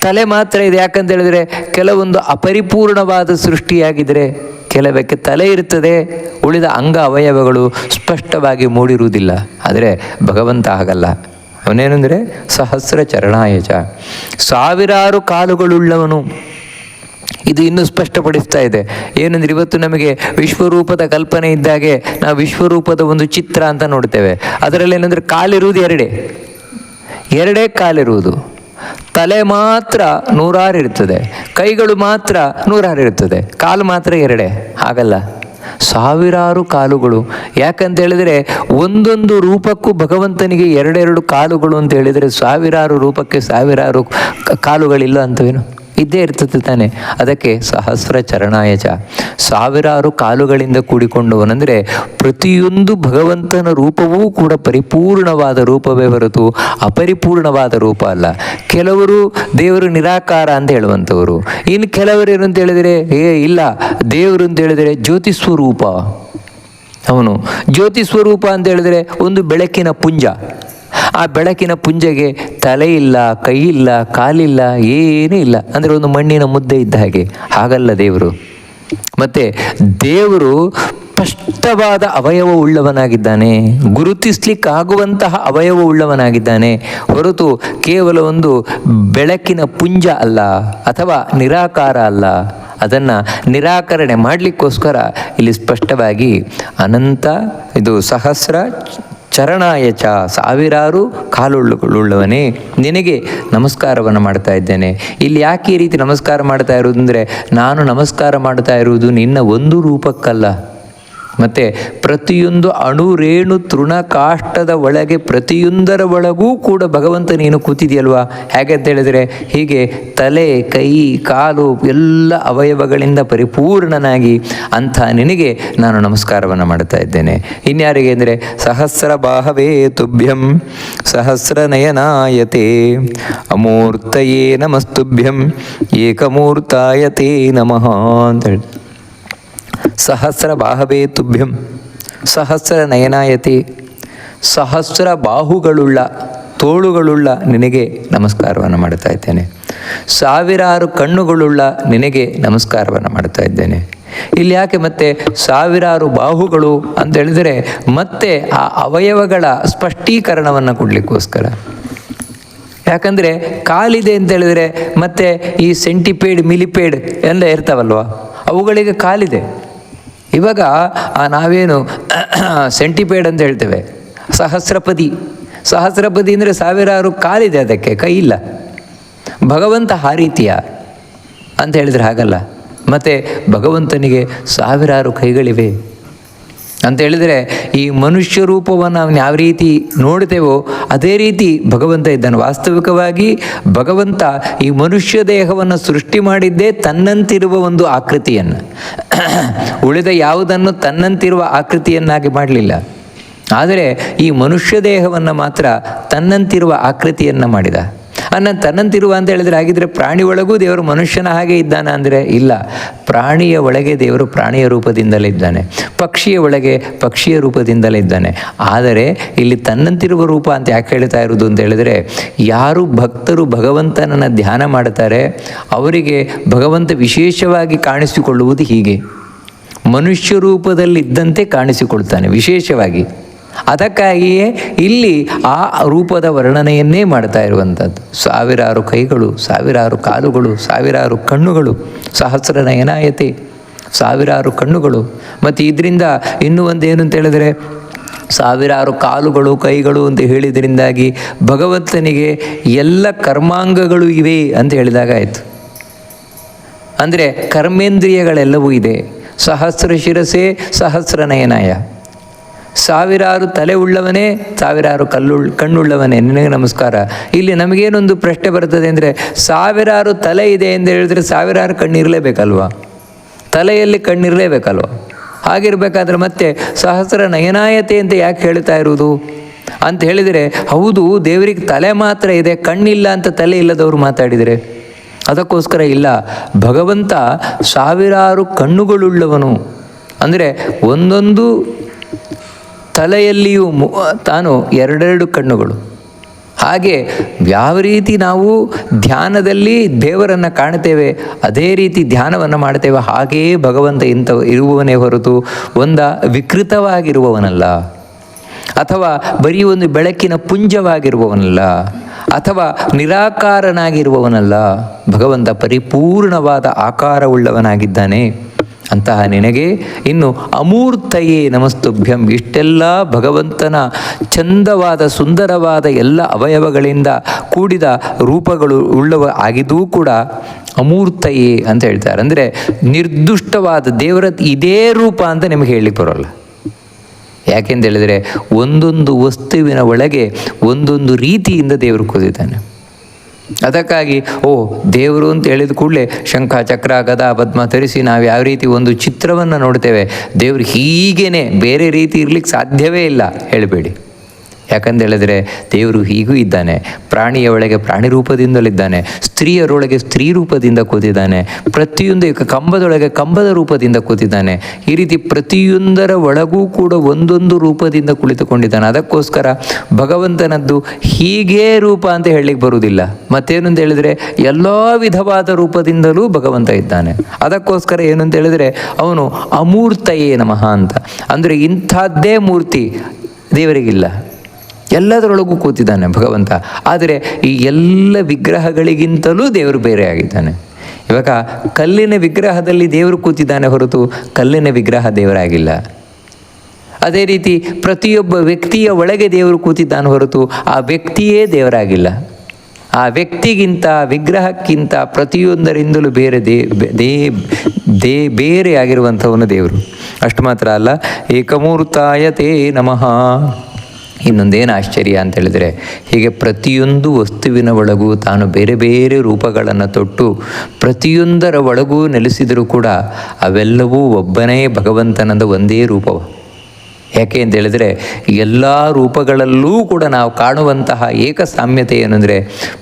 ತಲೆ ಮಾತ್ರ ಇದೆ. ಯಾಕಂತ ಹೇಳಿದರೆ ಕೆಲವೊಂದು ಅಪರಿಪೂರ್ಣವಾದ ಸೃಷ್ಟಿಯಾಗಿದ್ದರೆ ಕೆಲವಕ್ಕೆ ತಲೆ ಇರ್ತದೆ, ಉಳಿದ ಅಂಗ ಅವಯವಗಳು ಸ್ಪಷ್ಟವಾಗಿ ಮೂಡಿರುವುದಿಲ್ಲ. ಆದರೆ ಭಗವಂತ ಹಾಗಲ್ಲ. ಅವನೇನೆಂದರೆ ಸಹಸ್ರ ಚರಣಾಯಚ, ಸಾವಿರಾರು ಕಾಲುಗಳುಳ್ಳವನು. ಇದು ಇನ್ನೂ ಸ್ಪಷ್ಟಪಡಿಸ್ತಾ ಇದೆ. ಏನಂದ್ರೆ ಇವತ್ತು ನಮಗೆ ವಿಶ್ವರೂಪದ ಕಲ್ಪನೆ ಇದ್ದಾಗೆ ನಾವು ವಿಶ್ವರೂಪದ ಒಂದು ಚಿತ್ರ ಅಂತ ನೋಡ್ತೇವೆ. ಅದರಲ್ಲಿ ಏನಂದರೆ ಕಾಲಿರುವುದು ಎರಡೇ ಕಾಲಿರುವುದು, ತಲೆ ಮಾತ್ರ 100 ಇರ್ತದೆ, ಕೈಗಳು ಮಾತ್ರ 100 ಇರ್ತದೆ, ಕಾಲು ಮಾತ್ರ 2. ಹಾಗಲ್ಲ, ಸಾವಿರಾರು ಕಾಲುಗಳು. ಯಾಕಂತ ಹೇಳಿದರೆ ಒಂದೊಂದು ರೂಪಕ್ಕೂ ಭಗವಂತನಿಗೆ 2 ಕಾಲುಗಳು ಅಂತ ಹೇಳಿದರೆ ಸಾವಿರಾರು ರೂಪಕ್ಕೆ ಸಾವಿರಾರು ಕಾಲುಗಳಿಲ್ಲ ಅಂತವೇನು? ಇದ್ದೇ ಇರ್ತದೆ ತಾನೆ. ಅದಕ್ಕೆ ಸಹಸ್ರ ಚರಣಾಯಚ, ಸಾವಿರಾರು ಕಾಲುಗಳಿಂದ ಕೂಡಿಕೊಂಡವನೆಂದರೆ ಪ್ರತಿಯೊಂದು ಭಗವಂತನ ರೂಪವೂ ಕೂಡ ಪರಿಪೂರ್ಣವಾದ ರೂಪವೇ ಹೊರತು ಅಪರಿಪೂರ್ಣವಾದ ರೂಪ ಅಲ್ಲ. ಕೆಲವರು ದೇವರು ನಿರಾಕಾರ ಅಂತ ಹೇಳುವಂಥವರು, ಇನ್ನು ಕೆಲವರು ಏನು ಅಂತ ಹೇಳಿದರೆ ಇಲ್ಲ, ದೇವರು ಅಂತ ಹೇಳಿದರೆ ಜ್ಯೋತಿ ಸ್ವರೂಪ. ಅವನು ಜ್ಯೋತಿ ಸ್ವರೂಪ ಅಂತ ಹೇಳಿದರೆ ಒಂದು ಬೆಳಕಿನ ಪುಂಜ. ಆ ಬೆಳಕಿನ ಪುಂಜಗೆ ತಲೆ ಇಲ್ಲ, ಕೈ ಇಲ್ಲ, ಕಾಲಿಲ್ಲ, ಏನೂ ಇಲ್ಲ. ಅಂದರೆ ಒಂದು ಮಣ್ಣಿನ ಮುದ್ದೆ ಇದ್ದ ಹಾಗೆ. ಹಾಗಲ್ಲ ದೇವರು. ಮತ್ತು ದೇವರು ಸ್ಪಷ್ಟವಾದ ಅವಯವ ಉಳ್ಳವನಾಗಿದ್ದಾನೆ, ಗುರುತಿಸ್ಲಿಕ್ಕಾಗುವಂತಹ ಅವಯವ ಉಳ್ಳವನಾಗಿದ್ದಾನೆ ಹೊರತು ಕೇವಲ ಒಂದು ಬೆಳಕಿನ ಪುಂಜ ಅಲ್ಲ ಅಥವಾ ನಿರಾಕಾರ ಅಲ್ಲ. ಅದನ್ನು ನಿರಾಕರಣೆ ಮಾಡಲಿಕ್ಕೋಸ್ಕರ ಇಲ್ಲಿ ಸ್ಪಷ್ಟವಾಗಿ ಅನಂತ, ಇದು ಸಹಸ್ರ ಚರಣಾಯಚ, ಸಾವಿರಾರು ಕಾಲುಳ್ಳುಳ್ಳವನೇ ನಿನಗೆ ನಮಸ್ಕಾರವನ್ನು ಮಾಡ್ತಾ ಇದ್ದೇನೆ. ಇಲ್ಲಿ ಯಾಕೆ ಈ ರೀತಿ ನಮಸ್ಕಾರ ಮಾಡ್ತಾ ಇರುವುದು ಅಂದರೆ, ನಾನು ನಮಸ್ಕಾರ ಮಾಡ್ತಾ ಇರುವುದು ನಿನ್ನ ಒಂದು ರೂಪಕ್ಕಲ್ಲ, ಮತ್ತು ಪ್ರತಿಯೊಂದು ಅಣು ರೇಣು ತೃಣ ಕಾಷ್ಟದ ಒಳಗೆ ಪ್ರತಿಯೊಂದರ ಒಳಗೂ ಕೂಡ ಭಗವಂತ ನೀನು ಕೂತಿದೆಯಲ್ವಾ. ಹೇಗೆ ಅಂತ ಹೇಳಿದರೆ, ಹೀಗೆ ತಲೆ ಕೈ ಕಾಲು ಎಲ್ಲ ಅವಯವಗಳಿಂದ ಪರಿಪೂರ್ಣನಾಗಿ ಅಂಥ ನಿನಗೆ ನಾನು ನಮಸ್ಕಾರವನ್ನು ಮಾಡ್ತಾ ಇದ್ದೇನೆ. ಇನ್ಯಾರಿಗೆ ಅಂದರೆ, ಸಹಸ್ರ ಬಾಹವೇ ತುಭ್ಯಂ ಸಹಸ್ರ ನಯನಾಯತೆ ಅಮೂರ್ತಯೇ ನಮಸ್ತುಭ್ಯಂ ಏಕಮೂರ್ತಾಯತೆ ನಮಃ ಅಂತ ಹೇಳಿ. ಸಹಸ್ರ ಬಾಹವೇ ತುಭ್ಯಂ ಸಹಸ್ರ ನಯನಾಯತೆ, ಸಹಸ್ರ ಬಾಹುಗಳುಳ್ಳ ತೋಳುಗಳುಳ್ಳ ನಿನಗೆ ನಮಸ್ಕಾರವನ್ನು ಮಾಡ್ತಾ ಇದ್ದೇನೆ. ಸಾವಿರಾರು ಕಣ್ಣುಗಳುಳ್ಳ ನಿನಗೆ ನಮಸ್ಕಾರವನ್ನು ಮಾಡ್ತಾ ಇದ್ದೇನೆ. ಇಲ್ಲಿ ಯಾಕೆ ಮತ್ತೆ ಸಾವಿರಾರು ಬಾಹುಗಳು ಅಂತ ಹೇಳಿದರೆ, ಮತ್ತೆ ಆ ಅವಯವಗಳ ಸ್ಪಷ್ಟೀಕರಣವನ್ನು ಕೊಡಲಿಕ್ಕೋಸ್ಕರ. ಯಾಕಂದರೆ ಕಾಲಿದೆ ಅಂತ ಹೇಳಿದರೆ ಮತ್ತೆ ಈ ಸೆಂಟಿಪೇಡ್ ಮಿಲಿಪೇಡ್ ಎಲ್ಲ ಇರ್ತಾವಲ್ವ, ಅವುಗಳಿಗೆ ಕಾಲಿದೆ. ಇವಾಗ ನಾವೇನು ಸೆಂಟಿಪೇಡ್ ಅಂತ ಹೇಳ್ತೇವೆ, ಸಹಸ್ರಪದಿ ಅಂದರೆ ಸಾವಿರಾರು ಕಾಲಿದೆ, ಅದಕ್ಕೆ ಕೈ ಇಲ್ಲ. ಭಗವಂತ ಆ ರೀತಿಯ ಅಂತ ಹೇಳಿದರೆ ಹಾಗಲ್ಲ. ಮತ್ತು ಭಗವಂತನಿಗೆ ಸಾವಿರಾರು ಕೈಗಳಿವೆ ಅಂತ ಹೇಳಿದರೆ, ಈ ಮನುಷ್ಯ ರೂಪವನ್ನು ನಾವು ಯಾವ ರೀತಿ ನೋಡ್ತೇವೋ ಅದೇ ರೀತಿ ಭಗವಂತ ಇದ್ದಾನೆ. ವಾಸ್ತವಿಕವಾಗಿ ಭಗವಂತ ಈ ಮನುಷ್ಯ ದೇಹವನ್ನು ಸೃಷ್ಟಿ ಮಾಡಿದ್ದೇ ತನ್ನಂತಿರುವ ಒಂದು ಆಕೃತಿಯನ್ನು, ಉಳಿದ ಯಾವುದನ್ನು ತನ್ನಂತಿರುವ ಆಕೃತಿಯನ್ನಾಗಿ ಮಾಡಲಿಲ್ಲ. ಆದರೆ ಈ ಮನುಷ್ಯ ದೇಹವನ್ನು ಮಾತ್ರ ತನ್ನಂತಿರುವ ಆಕೃತಿಯನ್ನು ಮಾಡಿದ. ತನ್ನಂತಿರುವ ಅಂತ ಹೇಳಿದರೆ, ಹಾಗಿದ್ರೆ ಪ್ರಾಣಿ ಒಳಗೂ ದೇವರು ಮನುಷ್ಯನ ಹಾಗೆ ಇದ್ದಾನೆ ಅಂದರೆ ಇಲ್ಲ. ಪ್ರಾಣಿಯ ಒಳಗೆ ದೇವರು ಪ್ರಾಣಿಯ ರೂಪದಿಂದಲೇ ಇದ್ದಾನೆ, ಪಕ್ಷಿಯ ಒಳಗೆ ಪಕ್ಷಿಯ ರೂಪದಿಂದಲೇ ಇದ್ದಾನೆ. ಆದರೆ ಇಲ್ಲಿ ತನ್ನಂತಿರುವ ರೂಪ ಅಂತ ಯಾಕೆ ಹೇಳ್ತಾ ಇರೋದು ಅಂತ ಹೇಳಿದರೆ, ಯಾರು ಭಕ್ತರು ಭಗವಂತನನ್ನು ಧ್ಯಾನ ಮಾಡ್ತಾರೆ ಅವರಿಗೆ ಭಗವಂತ ವಿಶೇಷವಾಗಿ ಕಾಣಿಸಿಕೊಳ್ಳುವುದು ಹೀಗೆ, ಮನುಷ್ಯ ರೂಪದಲ್ಲಿದ್ದಂತೆ ಕಾಣಿಸಿಕೊಳ್ತಾನೆ ವಿಶೇಷವಾಗಿ. ಅದಕ್ಕಾಗಿಯೇ ಇಲ್ಲಿ ಆ ರೂಪದ ವರ್ಣನೆಯನ್ನೇ ಮಾಡ್ತಾ ಇರುವಂಥದ್ದು. ಸಾವಿರಾರು ಕೈಗಳು, ಸಾವಿರಾರು ಕಾಲುಗಳು, ಸಾವಿರಾರು ಕಣ್ಣುಗಳು, ಸಹಸ್ರ ನಯನಾಯತೆ, ಸಾವಿರಾರು ಕಣ್ಣುಗಳು. ಮತ್ತು ಇದರಿಂದ ಇನ್ನೂ ಒಂದೇನು ಅಂತ ಹೇಳಿದರೆ, ಸಾವಿರಾರು ಕಾಲುಗಳು ಕೈಗಳು ಅಂತ ಹೇಳಿದ್ರಿಂದಾಗಿ ಭಗವಂತನಿಗೆ ಎಲ್ಲ ಕರ್ಮಾಂಗಗಳು ಇವೆ ಅಂತ ಹೇಳಿದಾಗ ಆಯಿತು. ಅಂದರೆ ಕರ್ಮೇಂದ್ರಿಯಗಳೆಲ್ಲವೂ ಇದೆ. ಸಹಸ್ರ ಶಿರಸೆ ಸಹಸ್ರ ನಯನಾಯ, ಸಾವಿರಾರು ತಲೆ ಉಳ್ಳವನೇ ಸಾವಿರಾರು ಕಣ್ಣುಳ್ಳವನೇ ನಿನಗೆ ನಮಸ್ಕಾರ. ಇಲ್ಲಿ ನಮಗೇನೊಂದು ಪ್ರಶ್ನೆ ಬರ್ತದೆ ಅಂದರೆ, ಸಾವಿರಾರು ತಲೆ ಇದೆ ಎಂದು ಹೇಳಿದ್ರೆ ಸಾವಿರಾರು ಕಣ್ಣಿರಲೇಬೇಕಲ್ವ, ತಲೆಯಲ್ಲಿ ಕಣ್ಣಿರಲೇಬೇಕಲ್ವ. ಹಾಗಿರಬೇಕಾದ್ರೆ ಮತ್ತೆ ಸಹಸ್ರ ನಯನಾಯತೆ ಅಂತ ಯಾಕೆ ಹೇಳ್ತಾ ಇರುವುದು ಅಂತ ಹೇಳಿದರೆ, ಹೌದು ದೇವರಿಗೆ ತಲೆ ಮಾತ್ರ ಇದೆ, ಕಣ್ಣಿಲ್ಲ ಅಂತ ತಲೆ ಇಲ್ಲದವರು ಮಾತಾಡಿದರೆ ಅದಕ್ಕೋಸ್ಕರ ಇಲ್ಲ. ಭಗವಂತ ಸಾವಿರಾರು ಕಣ್ಣುಗಳುಳ್ಳವನು ಅಂದರೆ ಒಂದೊಂದು ತಲೆಯಲ್ಲಿಯೂ ತಾನು ಎರಡೆರಡು ಕಣ್ಣುಗಳು. ಹಾಗೆ ಯಾವ ರೀತಿ ನಾವು ಧ್ಯಾನದಲ್ಲಿ ದೇವರನ್ನು ಕಾಣ್ತೇವೆ ಅದೇ ರೀತಿ ಧ್ಯಾನವನ್ನು ಮಾಡ್ತೇವೆ. ಹಾಗೆಯೇ ಭಗವಂತ ಇರುವವನೇ ಹೊರತು ವಿಕೃತವಾಗಿರುವವನಲ್ಲ, ಅಥವಾ ಬರೀ ಒಂದು ಬೆಳಕಿನ ಪುಂಜವಾಗಿರುವವನಲ್ಲ, ಅಥವಾ ನಿರಾಕಾರನಾಗಿರುವವನಲ್ಲ. ಭಗವಂತ ಪರಿಪೂರ್ಣವಾದ ಆಕಾರವುಳ್ಳವನಾಗಿದ್ದಾನೆ. ಅಂತಹ ನಿನಗೆ ಇನ್ನು ಅಮೂರ್ತಯೇ ನಮಸ್ತುಭ್ಯಂ, ಇಷ್ಟೆಲ್ಲ ಭಗವಂತನ ಚಂದವಾದ ಸುಂದರವಾದ ಎಲ್ಲ ಅವಯವಗಳಿಂದ ಕೂಡಿದ ರೂಪಗಳು ಉಳ್ಳವ ಆಗಿದ್ದೂ ಕೂಡ ಅಮೂರ್ತಯೇ ಅಂತ ಹೇಳ್ತಾರೆ. ಅಂದರೆ ನಿರ್ದುಷ್ಟವಾದ ದೇವರ ಇದೇ ರೂಪ ಅಂತ ನಿಮಗೆ ಹೇಳಲಿಕ್ಕೆ ಬರೋಲ್ಲ. ಯಾಕೆಂದೇಳಿದರೆ ಒಂದೊಂದು ವಸ್ತುವಿನ ಒಳಗೆ ಒಂದೊಂದು ರೀತಿಯಿಂದ ದೇವರು ಕೂತಿದ್ದಾನೆ. ಅದಕ್ಕಾಗಿ ದೇವರು ಅಂತ ಹೇಳಿದ ಕೂಡಲೇ ಶಂಖ ಚಕ್ರ ಗದಾ ಪದ್ಮ ಧರಿಸಿ ನಾವು ಯಾವ ರೀತಿ ಒಂದು ಚಿತ್ರವನ್ನು ನೋಡ್ತೇವೆ, ದೇವರು ಹೀಗೇನೆ ಬೇರೆ ರೀತಿ ಇರಲಿಕ್ಕೆ ಸಾಧ್ಯವೇ ಇಲ್ಲ ಹೇಳಬೇಡಿ. ಯಾಕಂದೇಳಿದ್ರೆ ದೇವರು ಹೀಗೂ ಇದ್ದಾನೆ, ಪ್ರಾಣಿಯ ಒಳಗೆ ಪ್ರಾಣಿ ರೂಪದಿಂದಲಿದ್ದಾನೆ, ಸ್ತ್ರೀಯರೊಳಗೆ ಸ್ತ್ರೀ ರೂಪದಿಂದ ಕೂತಿದ್ದಾನೆ, ಪ್ರತಿಯೊಂದು ಕಂಬದೊಳಗೆ ಕಂಬದ ರೂಪದಿಂದ ಕೂತಿದ್ದಾನೆ. ಈ ರೀತಿ ಪ್ರತಿಯೊಂದರ ಒಳಗೂ ಕೂಡ ಒಂದೊಂದು ರೂಪದಿಂದ ಕುಳಿತುಕೊಂಡಿದ್ದಾನೆ. ಅದಕ್ಕೋಸ್ಕರ ಭಗವಂತನದ್ದು ಹೀಗೇ ರೂಪ ಅಂತ ಹೇಳಲಿಕ್ಕೆ ಬರುವುದಿಲ್ಲ. ಮತ್ತೇನು ಅಂತ ಹೇಳಿದರೆ ಎಲ್ಲ ವಿಧವಾದ ರೂಪದಿಂದಲೂ ಭಗವಂತ ಇದ್ದಾನೆ. ಅದಕ್ಕೋಸ್ಕರ ಏನು ಅಂತ ಹೇಳಿದರೆ ಅವನು ಅಮೂರ್ತಯೇ ನಮಃ ಅಂತ. ಅಂದರೆ ಇಂಥದ್ದೇ ಮೂರ್ತಿ ದೇವರಿಗಿಲ್ಲ, ಎಲ್ಲದರೊಳಗೂ ಕೂತಿದ್ದಾನೆ ಭಗವಂತ. ಆದರೆ ಈ ಎಲ್ಲ ವಿಗ್ರಹಗಳಿಗಿಂತಲೂ ದೇವರು ಬೇರೆ ಆಗಿದ್ದಾನೆ. ಇವಾಗ ಕಲ್ಲಿನ ವಿಗ್ರಹದಲ್ಲಿ ದೇವರು ಕೂತಿದ್ದಾನೆ ಹೊರತು ಕಲ್ಲಿನ ವಿಗ್ರಹ ದೇವರಾಗಿಲ್ಲ. ಅದೇ ರೀತಿ ಪ್ರತಿಯೊಬ್ಬ ವ್ಯಕ್ತಿಯ ಒಳಗೆ ದೇವರು ಕೂತಿದ್ದಾನೆ ಹೊರತು ಆ ವ್ಯಕ್ತಿಯೇ ದೇವರಾಗಿಲ್ಲ. ಆ ವ್ಯಕ್ತಿಗಿಂತ ವಿಗ್ರಹಕ್ಕಿಂತ ಪ್ರತಿಯೊಂದರಿಂದಲೂ ಬೇರೆ ಬೇರೆ ಆಗಿರುವಂಥವನು ದೇವರು. ಅಷ್ಟು ಮಾತ್ರ ಅಲ್ಲ, ಏಕಮೂರ್ತಾಯ ತೇ ನಮಃ. ಇನ್ನೊಂದೇನು ಆಶ್ಚರ್ಯ ಅಂತ ಹೇಳಿದರೆ, ಹೀಗೆ ಪ್ರತಿಯೊಂದು ವಸ್ತುವಿನ ಒಳಗೂ ತಾನು ಬೇರೆ ಬೇರೆ ರೂಪಗಳನ್ನು ತೊಟ್ಟು ಪ್ರತಿಯೊಂದರ ಒಳಗೂ ನೆಲೆಸಿದರೂ ಕೂಡ ಅವೆಲ್ಲವೂ ಒಬ್ಬನೇ ಭಗವಂತನದ ಒಂದೇ ರೂಪವು. ಯಾಕೆ ಅಂತ ಹೇಳಿದರೆ ಎಲ್ಲ ರೂಪಗಳಲ್ಲೂ ಕೂಡ ನಾವು ಕಾಣುವಂತಹ ಏಕಸಾಮ್ಯತೆ ಏನಂದರೆ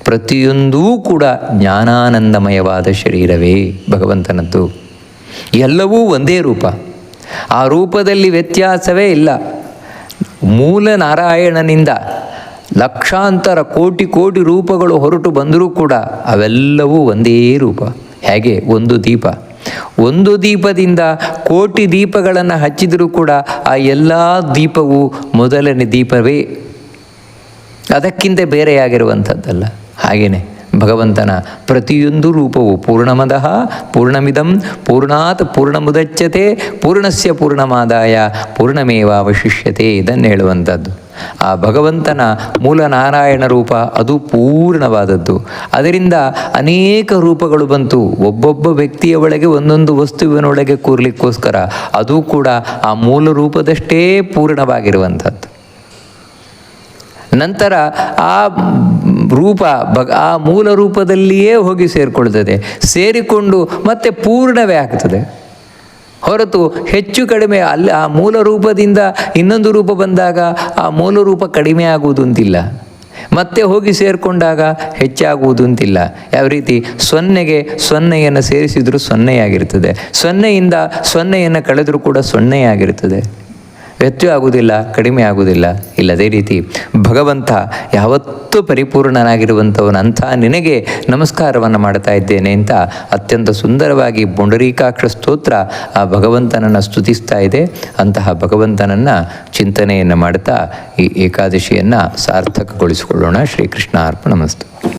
ಪ್ರತಿಯೊಂದೂ ಕೂಡ ಜ್ಞಾನಾನಂದಮಯವಾದ ಶರೀರವೇ ಭಗವಂತನದ್ದು. ಎಲ್ಲವೂ ಒಂದೇ ರೂಪ, ಆ ರೂಪದಲ್ಲಿ ವ್ಯತ್ಯಾಸವೇ ಇಲ್ಲ. ಮೂಲ ನಾರಾಯಣನಿಂದ ಲಕ್ಷಾಂತರ ಕೋಟಿ ಕೋಟಿ ರೂಪಗಳು ಹೊರಟು ಬಂದರೂ ಕೂಡ ಅವೆಲ್ಲವೂ ಒಂದೇ ರೂಪ. ಹೇಗೆ ಒಂದು ದೀಪದಿಂದ ಕೋಟಿ ದೀಪಗಳನ್ನು ಹಚ್ಚಿದರೂ ಕೂಡ ಆ ಎಲ್ಲ ದೀಪವು ಮೊದಲನೇ ದೀಪವೇ, ಅದಕ್ಕಿಂತ ಬೇರೆಯಾಗಿರುವಂಥದ್ದಲ್ಲ. ಹಾಗೆಯೇ ಭಗವಂತನ ಪ್ರತಿಯೊಂದು ರೂಪವು ಪೂರ್ಣಮದಃ ಪೂರ್ಣಮಿದಂ ಪೂರ್ಣಾತ್ ಪೂರ್ಣಮುದಚ್ಯತೆ ಪೂರ್ಣಸ್ಯ ಪೂರ್ಣಮಾದಾಯ ಪೂರ್ಣಮೇವಾವಶಿಷ್ಯತೆ ಇದನ್ನು ಹೇಳುವಂಥದ್ದು. ಆ ಭಗವಂತನ ಮೂಲ ನಾರಾಯಣ ರೂಪ ಅದು ಪೂರ್ಣವಾದದ್ದು. ಅದರಿಂದ ಅನೇಕ ರೂಪಗಳು ಬಂತು. ಒಬ್ಬೊಬ್ಬ ವ್ಯಕ್ತಿಯ ಒಳಗೆ ಒಂದೊಂದು ವಸ್ತುವಿನೊಳಗೆ ಕೂರ್ಲಿಕ್ಕೋಸ್ಕರ ಅದು ಕೂಡ ಆ ಮೂಲ ರೂಪದಷ್ಟೇ ಪೂರ್ಣವಾಗಿರುವಂಥದ್ದು. ನಂತರ ಆ ರೂಪ ಆ ಮೂಲ ರೂಪದಲ್ಲಿಯೇ ಹೋಗಿ ಸೇರಿಕೊಳ್ತದೆ. ಸೇರಿಕೊಂಡು ಮತ್ತೆ ಪೂರ್ಣವೇ ಆಗ್ತದೆ ಹೊರತು ಹೆಚ್ಚು ಕಡಿಮೆ ಅಲ್ಲಿ ಆ ಮೂಲ ರೂಪದಿಂದ ಇನ್ನೊಂದು ರೂಪ ಬಂದಾಗ ಆ ಮೂಲ ರೂಪ ಕಡಿಮೆ ಆಗುವುದು ಅಂತಿಲ್ಲ, ಮತ್ತೆ ಹೋಗಿ ಸೇರಿಕೊಂಡಾಗ ಹೆಚ್ಚಾಗುವುದು ಅಂತಿಲ್ಲ. ಯಾವ ರೀತಿ ಸೊನ್ನೆಯನ್ನು ಸೇರಿಸಿದರೂ ಸೊನ್ನೆಯಾಗಿರ್ತದೆ, ಸೊನ್ನೆಯಿಂದ ಸೊನ್ನೆಯನ್ನು ಕಳೆದರೂ ಕೂಡ ಸೊನ್ನೆಯಾಗಿರ್ತದೆ. ವ್ಯತ್ಯಯ ಆಗುವುದಿಲ್ಲ, ಕಡಿಮೆ ಆಗುವುದಿಲ್ಲ. ಇಲ್ಲದೇ ರೀತಿ ಭಗವಂತ ಯಾವತ್ತೂ ಪರಿಪೂರ್ಣನಾಗಿರುವಂಥವನು. ಅಂಥ ನಿನಗೆ ನಮಸ್ಕಾರವನ್ನು ಮಾಡ್ತಾ ಇದ್ದೇನೆ ಅಂತ ಅತ್ಯಂತ ಸುಂದರವಾಗಿ ಪುಂಡರೀಕಾಕ್ಷ ಸ್ತೋತ್ರ ಆ ಭಗವಂತನನ್ನು ಸ್ತುತಿಸ್ತಾ ಇದೆ. ಅಂತಹ ಭಗವಂತನನ್ನು ಚಿಂತನೆಯನ್ನು ಮಾಡ್ತಾ ಈ ಏಕಾದಶಿಯನ್ನು ಸಾರ್ಥಕಗೊಳಿಸಿಕೊಳ್ಳೋಣ. ಶ್ರೀಕೃಷ್ಣ ಅರ್ಪಣಮಸ್ತು.